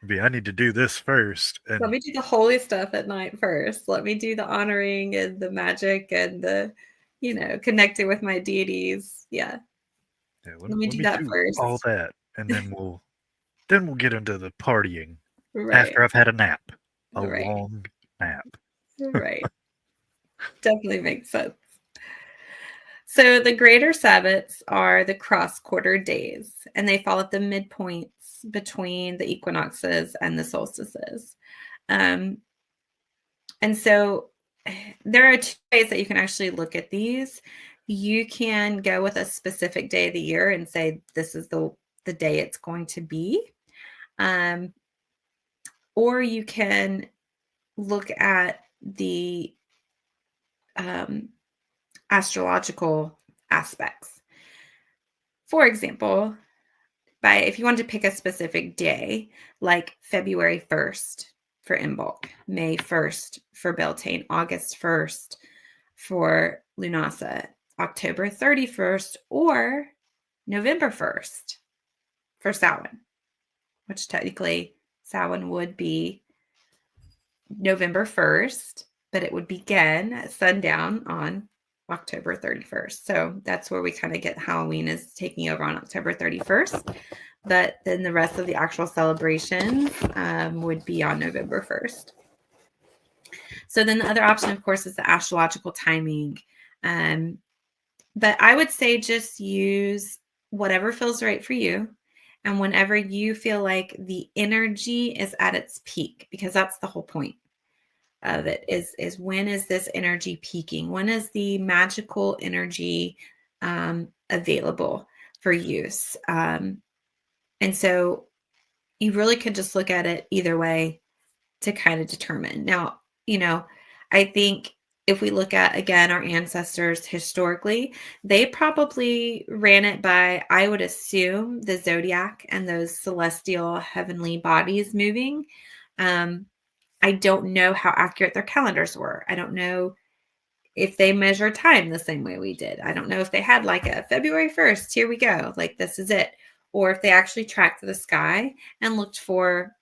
be I need to do this first, Let and me do the holy stuff at night first. Let me do the honoring and the magic and the, connecting with my deities. Yeah. yeah, Let me let do me that do all first. that, and then we'll get into the partying Right. after I've had a Right. long nap. Right. Definitely makes sense. So the greater Sabbats are the cross quarter days, and they fall at the midpoints between the equinoxes and the solstices. Um, and so there are two ways that you can actually look at these. You can go with a specific day of the year and say, this is the day it's going to be. Or you can look at the astrological aspects. For example, if you wanted to pick a specific day, like February 1st for Imbolc, May 1st for Beltane, August 1st for Lunasa, October 31st, or November 1st for Samhain, which technically Samhain would be November 1st, but it would begin at sundown on October 31st. So that's where we kind of get Halloween is taking over on October 31st. But then the rest of the actual celebrations would be on November 1st. So then the other option, of course, is the astrological timing. But I would say just use whatever feels right for you. And whenever you feel like the energy is at its peak, because that's the whole point of it, is when is this energy peaking? When is the magical energy available for use? And so you really could just look at it either way to kind of determine. Now, I think if we look at, again, our ancestors historically, they probably ran it by, I would assume, the zodiac and those celestial heavenly bodies moving. I don't know how accurate their calendars were. I don't know if they measure time the same way we did. I don't know if they had like a February 1st, here we go, like this is it. Or if they actually tracked the sky and looked for,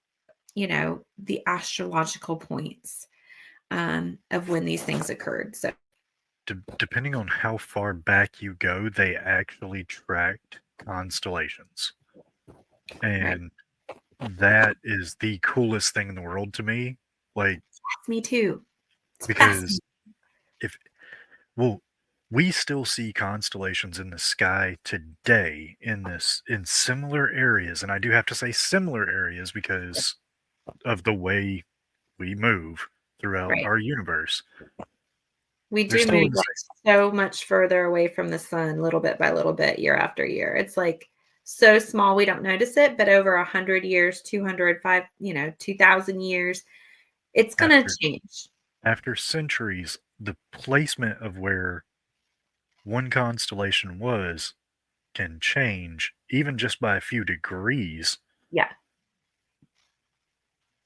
the astrological points of when these things occurred. So Depending on how far back you go, they actually tracked constellations. And that is the coolest thing in the world to me. Like, me too. It's because we still see constellations in the sky today in similar areas, and I do have to say similar areas because of the way we move throughout our universe. We do move so much further away from the sun, little bit by little bit, year after year. It's like so small we don't notice it, but over 100 years, 205, 2,000 years, it's going to change. After centuries, the placement of where one constellation was can change even just by a few degrees. Yeah.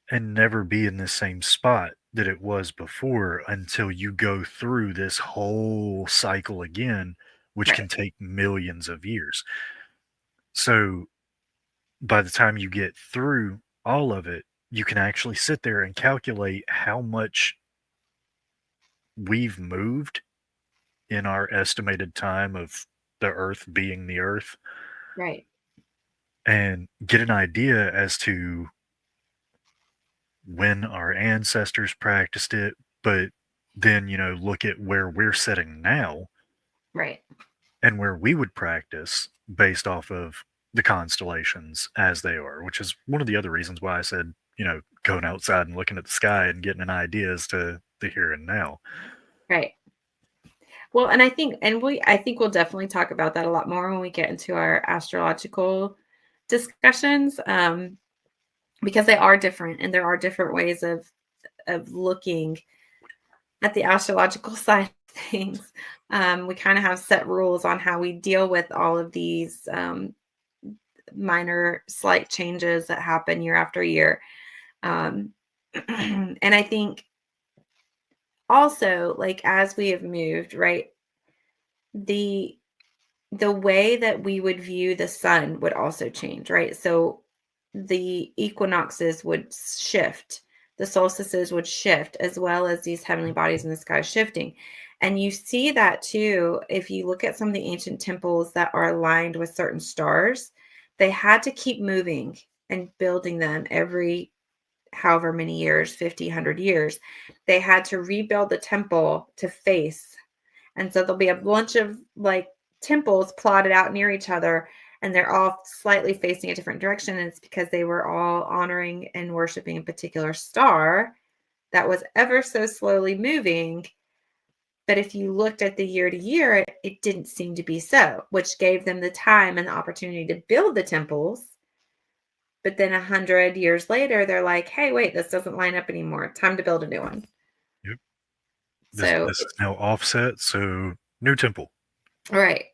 And never be in the same spot that it was before until you go through this whole cycle again, which can take millions of years. So by the time you get through all of it, you can actually sit there and calculate how much we've moved in our estimated time of the Earth being the Earth. Right. And get an idea as to when our ancestors practiced it, but then, look at where we're sitting now. Right. And where we would practice based off of the constellations as they are, which is one of the other reasons why I said, going outside and looking at the sky and getting an idea as to the here and now. Right. Well, and I think we'll definitely talk about that a lot more when we get into our astrological discussions, because they are different and there are different ways of looking at the astrological side of things. We kind of have set rules on how we deal with all of these minor slight changes that happen year after year. And I think also, like, as we have moved, right, the way that we would view the sun would also change, right? So the equinoxes would shift, the solstices would shift, as well as these heavenly bodies in the sky shifting. And you see that too if you look at some of the ancient temples that are aligned with certain stars. They had to keep moving and building them every however many years, 50, 100 years. They had to rebuild the temple to face. And so there'll be a bunch of like temples plotted out near each other, and they're all slightly facing a different direction. And it's because they were all honoring and worshiping a particular star that was ever so slowly moving But if you looked at the year to year, it didn't seem to be so, which gave them the time and the opportunity to build the temples. But then 100 years later, they're like, hey, wait, this doesn't line up anymore. Time to build a new one. Yep. So, This is now offset, so new temple. right.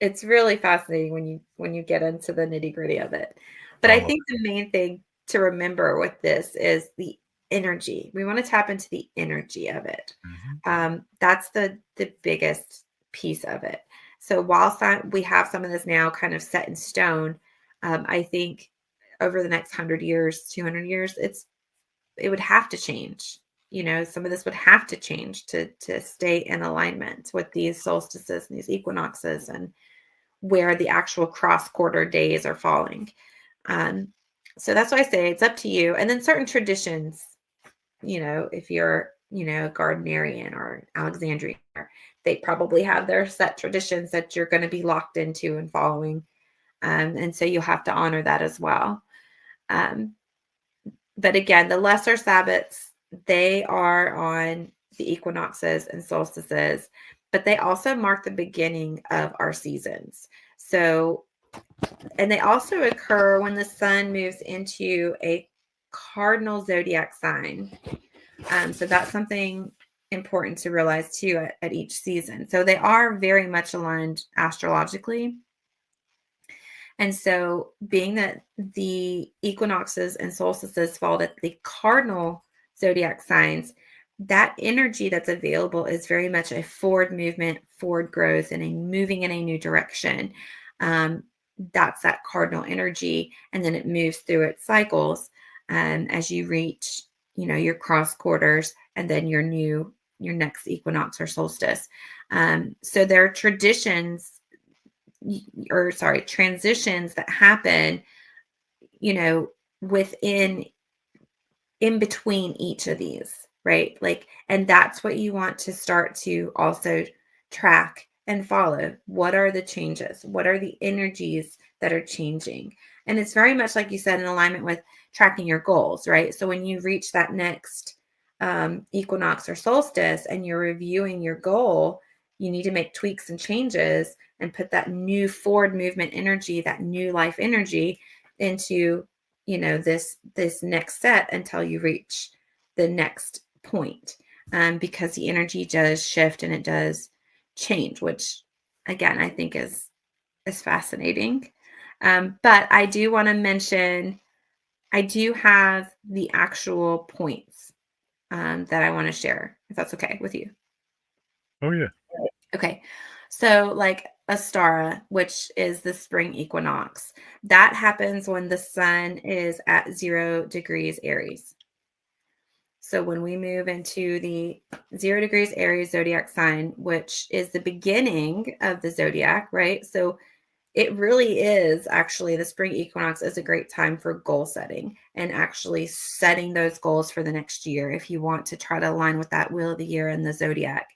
It's really fascinating when you get into the nitty-gritty of it. But I I love think the main thing to remember with this is the energy. We want to tap into the energy of it. it. Mhm. That's the biggest piece of it. So while we have some of this now kind of set in stone, I think over the next 100 years, 200 years, it would have to change. Some of this would have to change to stay in alignment with these solstices and these equinoxes and where the actual cross quarter days are falling. Um, so that's why I say it's up to you. And then certain traditions, if you're, a Gardnerian or Alexandrian, they probably have their set traditions that you're going to be locked into and following. And so you'll have to honor that as well. Um, but again, the lesser Sabbats, they are on the equinoxes and solstices, but they also mark the beginning of our seasons. So, and they also occur when the sun moves into a cardinal zodiac sign. So that's something important to realize too at each season. So they are very much aligned astrologically. And so, being that the equinoxes and solstices fall at the cardinal zodiac signs, that energy that's available is very much a forward movement, forward growth, and a moving in a new direction. Um, that's that cardinal energy, and then it moves through its cycles as you reach, your cross quarters, and then your next equinox or solstice. So there are transitions that happen, within in between each of these, right? Like, and that's what you want to start to also track and follow. What are the changes? What are the energies that are changing? And it's very much like you said, in alignment with tracking your goals, right? So when you reach that next equinox or solstice and you're reviewing your goal, you need to make tweaks and changes and put that new forward movement energy, that new life energy into this next set until you reach the next point, because the energy does shift and it does change, which again I think is fascinating. But I do want to mention I do have the actual points that I want to share, if that's okay with you. Oh yeah. Okay. So, like Astara, which is the spring equinox, that happens when the sun is at 0 degrees Aries. So, when we move into the 0 degrees Aries zodiac sign, which is the beginning of the zodiac, right? So, it really is actually the spring equinox is a great time for goal setting and actually setting those goals for the next year if you want to try to align with that wheel of the year and the zodiac.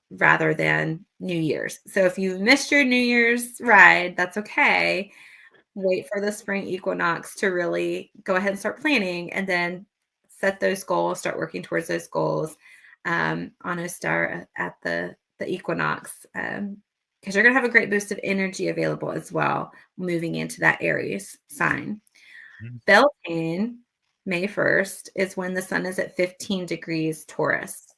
Rather than New Year's. So if you missed your New Year's ride, that's okay. Wait for the spring equinox to really go ahead and start planning and then set those goals, start working towards those goals on a star at the equinox. Because you're going to have a great boost of energy available as well, moving into that Aries sign. Mhm. Beltane, May 1st, is when the sun is at 15 degrees Taurus.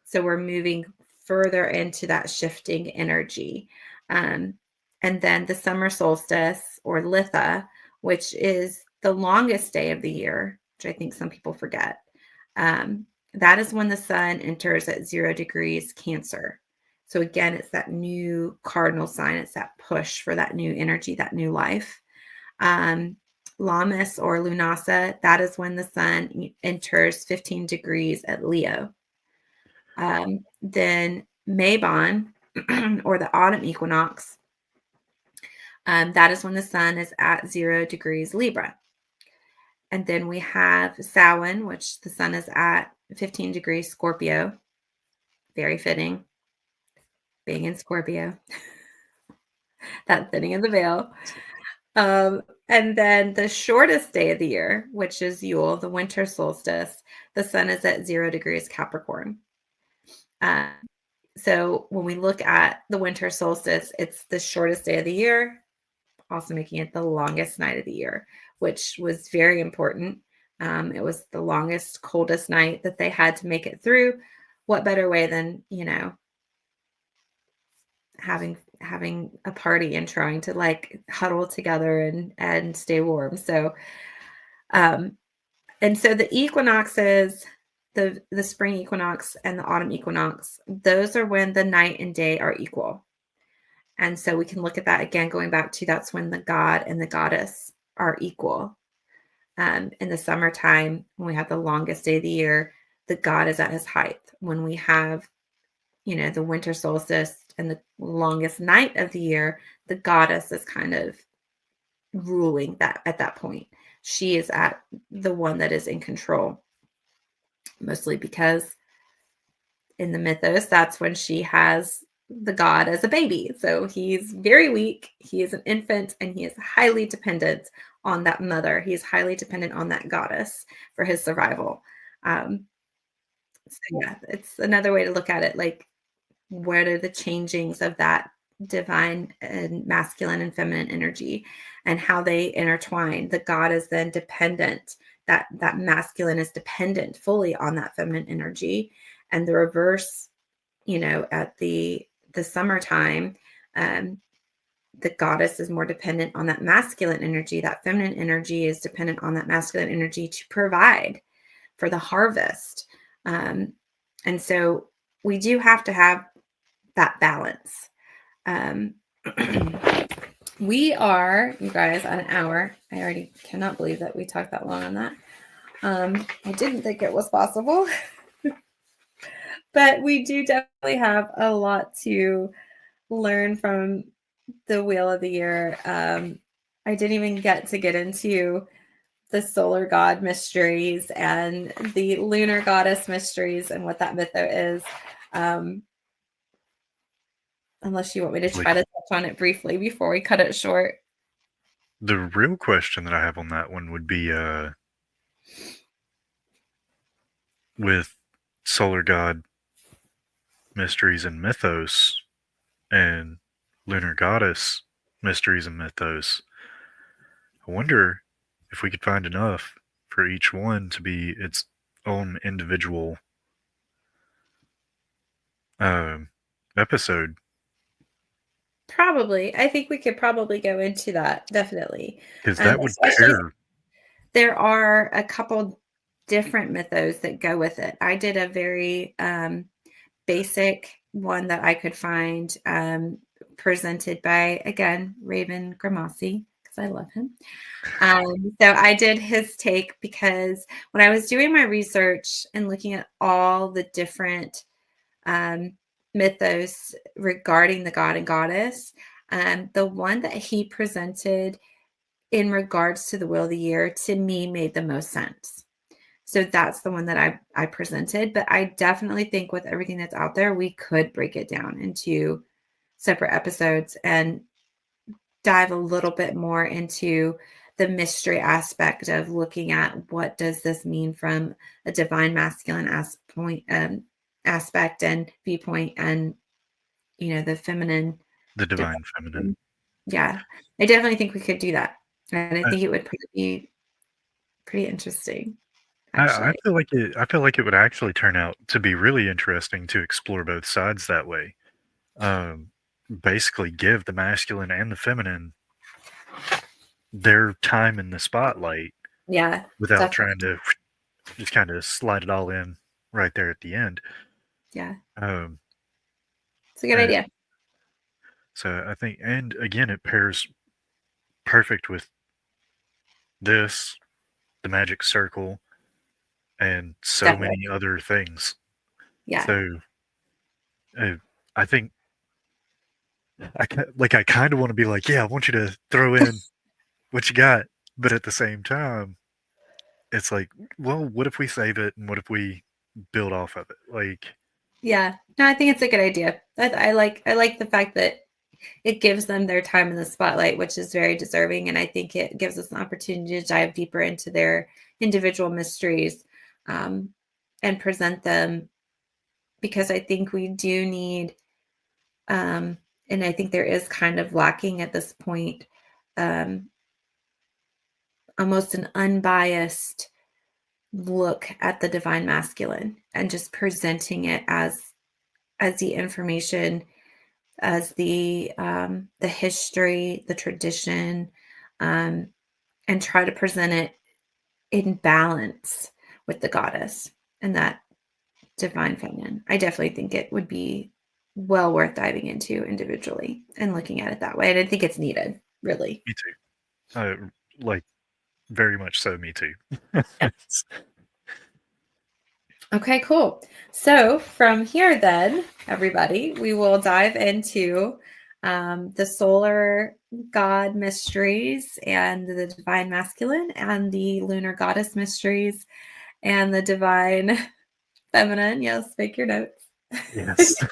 So we're moving further into that shifting energy. Um, and then the summer solstice or Litha, which is the longest day of the year, which I think some people forget. That is when the sun enters at 0 degrees Cancer. So again, it's that new cardinal sign. It's that push for that new energy, that new life. Lammas or Lunasa, that is when the sun enters 15 degrees at Leo. Then Mabon or the autumn equinox, that is when the sun is at 0 degrees Libra. And then we have Samhain, which the sun is at 15 degrees Scorpio. Very fitting, being in Scorpio, that thinning of the veil. And then the shortest day of the year, which is Yule, the winter solstice, the sun is at 0 degrees Capricorn. Uh, so when we look at the winter solstice, it's the shortest day of the year, also making it the longest night of the year, which was very important. It was the longest, coldest night that they had to make it through. What better way than, having a party and trying to like huddle together and stay warm. So and so the equinoxes, the spring equinox and the autumn equinox, those are when the night and day are equal. And so we can look at that again, going back to that's when the god and the goddess are equal. In the summertime, when we have the longest day of the year, the god is at his height. When we have, the winter solstice and the longest night of the year, the goddess is kind of ruling that at that point. She is at the one that is in control, mostly because in the mythos, that's when she has the god as a baby. So he's very weak. He is an infant and he is highly dependent on that mother. He is highly dependent on that goddess for his survival. So yeah, it's another way to look at it. Like, what are the changings of that divine and masculine and feminine energy and how they intertwine? The god is then dependent. That masculine is dependent fully on that feminine energy, and the reverse, at the summertime, the goddess is more dependent on that masculine energy. That feminine energy is dependent on that masculine energy to provide for the harvest. And so we do have to have that balance. We are, you guys, at an hour. I already cannot believe that we talked that long on that. I didn't think it was possible. But we do definitely have a lot to learn from the Wheel of the Year. I didn't even get into the solar god mysteries and the lunar goddess mysteries and what that mytho is. Unless you want me to try to touch on it briefly before we cut it short. The real question that I have on that one would be with solar god mysteries and mythos and lunar goddess mysteries and mythos. I wonder if we could find enough for each one to be its own individual episode. Probably. I think we could probably go into that, definitely. Because that would pair. There are a couple different mythos that go with it. I did a very basic one that I could find presented by, again, Raven Grimassi, because I love him. So I did his take because when I was doing my research and looking at all the different mythos regarding the god and goddess, the one that he presented in regards to the Wheel of the Year to me made the most sense. So that's the one that I presented. But I definitely think with everything that's out there, we could break it down into separate episodes and dive a little bit more into the mystery aspect of looking at what does this mean from a divine masculine aspect and viewpoint, and the feminine, the divine feminine. Yeah, I definitely think we could do that, and I think it would be pretty interesting. I feel like it would actually turn out to be really interesting to explore both sides that way. Basically give the masculine and the feminine their time in the spotlight. Yeah. Without trying to just kind of slide it all in right there at the end. Yeah. It's a good idea. So I think, and again, it pairs perfect with this, the magic circle, and so many other things. Yeah. So I think I kind of want to be like, yeah, I want you to throw in what you got, but at the same time, it's like, well, what if we save it, and what if we build off of it? Like, yeah, no, I think it's a good idea. I like the fact that it gives them their time in the spotlight, which is very deserving, and I think it gives us an opportunity to dive deeper into their individual mysteries, and present them because I think we do need, and I think there is kind of lacking at this point, almost an unbiased look at the divine masculine and just presenting it as the information, as the history, the tradition, um, and try to present it in balance with the goddess and that divine feminine. I definitely think it would be well worth diving into individually and looking at it that way. And I think it's needed, really. Me too. Like very much so. Me too. Yeah. Okay, cool. So from here, then, everybody, we will dive into the solar god mysteries and the divine masculine, and the lunar goddess mysteries and the divine feminine. Yes, make your notes. Yes.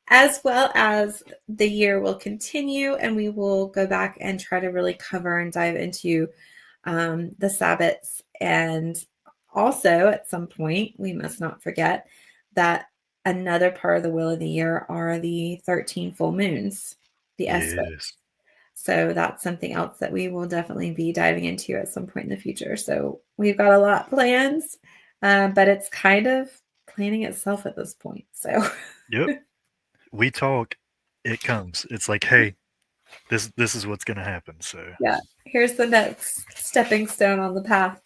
As well as the year will continue, and we will go back and try to really cover and dive into the Sabbats. And also, at some point, we must not forget that another part of the wheel of the year are the 13 full moons, the Esphod. Yes. So that's something else that we will definitely be diving into at some point in the future. So we've got a lot planned, but it's kind of planning itself at this point. So Yep. We talk, it comes. It's like, hey, this is what's gonna happen. So yeah, here's the next stepping stone on the path.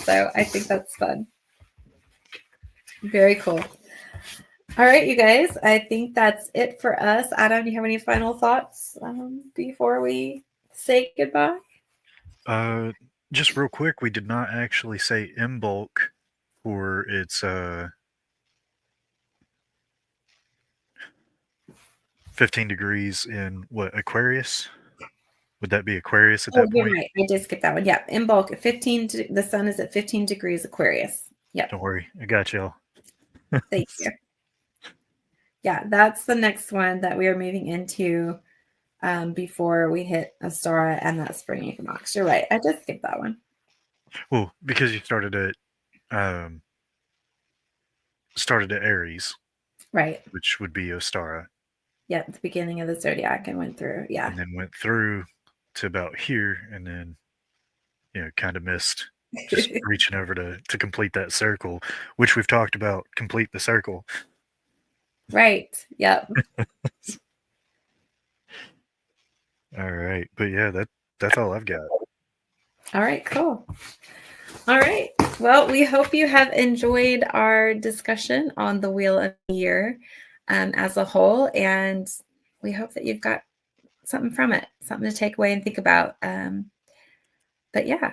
So I think that's fun. Very cool. All right, you guys. I think that's it for us. Adam, do you have any final thoughts before we say goodbye? just real quick, we did not actually say Imbolc for its 15 degrees in what, Aquarius? Would that be Aquarius at Oh, that you're point? right. I did skip that one. Yeah, in bulk, 15. The sun is at 15 degrees Aquarius. Yep. Don't worry, I got y'all. Thank you. Yeah, that's the next one that we are moving into before we hit Astara and that spring equinox. You're right. I did skip that one. Well, because you started at Aries, Right. which would be Ostara, Yeah, at the beginning of the zodiac and went through. Yeah. and then went through to about here, and then kind of missed just reaching over to complete that circle, which we've talked about. Complete the circle. Right. Yep. All right, but yeah, that's all I've got. All right, cool. All right. Well, we hope you have enjoyed our discussion on the Wheel of the Year as a whole. And we hope that you've got something from it, something to take away and think about. But yeah,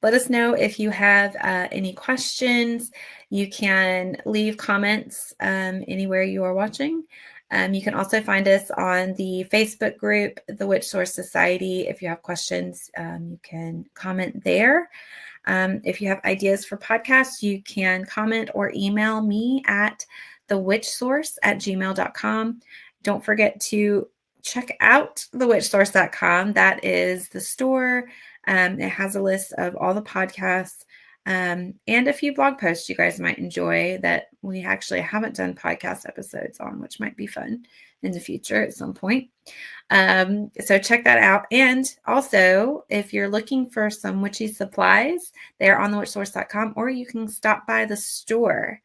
let us know if you have any questions. You can leave comments anywhere you are watching. You can also find us on the Facebook group, the Witch Source Society. If you have questions, you can comment there. If you have ideas for podcasts, you can comment or email me at thewitchsource@gmail.com. Don't forget to check out thewitchsource.com. That is the store. It has a list of all the podcasts and a few blog posts you guys might enjoy that we actually haven't done podcast episodes on, which might be fun in the future at some point. So check that out. And also, if you're looking for some witchy supplies, they're on thewitchsource.com, or you can stop by the store.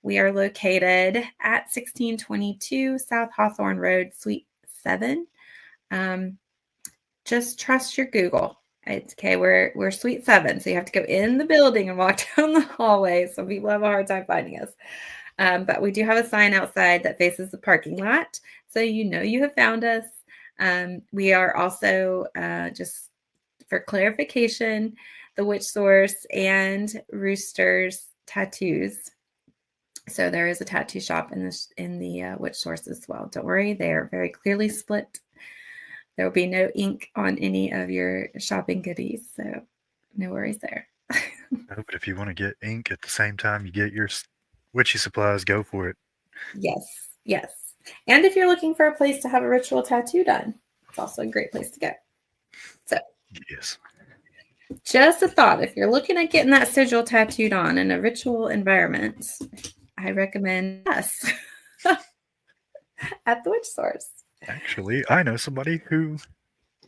We are located at 1622 South Hawthorne Road, Suite 7. Just trust your Google. It's okay. We're Suite 7, so you have to go in the building and walk down the hallway. Some people have a hard time finding us. But we do have a sign outside that faces the parking lot, so you have found us. We are also, just for clarification, the Witch Source and Rooster's Tattoos. So there is a tattoo shop in the Witch Source as well. Don't worry, they are very clearly split. There will be no ink on any of your shopping goodies, so no worries there. But if you want to get ink at the same time you get your witchy supplies, go for it. Yes, yes. And if you're looking for a place to have a ritual tattoo done, it's also a great place to go. So, Yes. just a thought. If you're looking at getting that sigil tattooed on in a ritual environment, I recommend us at the Witch Source. Actually, I know somebody who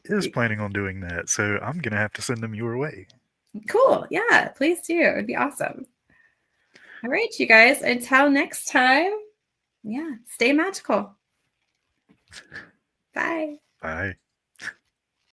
is planning on doing that, so I'm gonna have to send them your way. Cool. Yeah, please do. It'd be awesome. All right, you guys. Until next time, yeah, stay magical. Bye. Bye.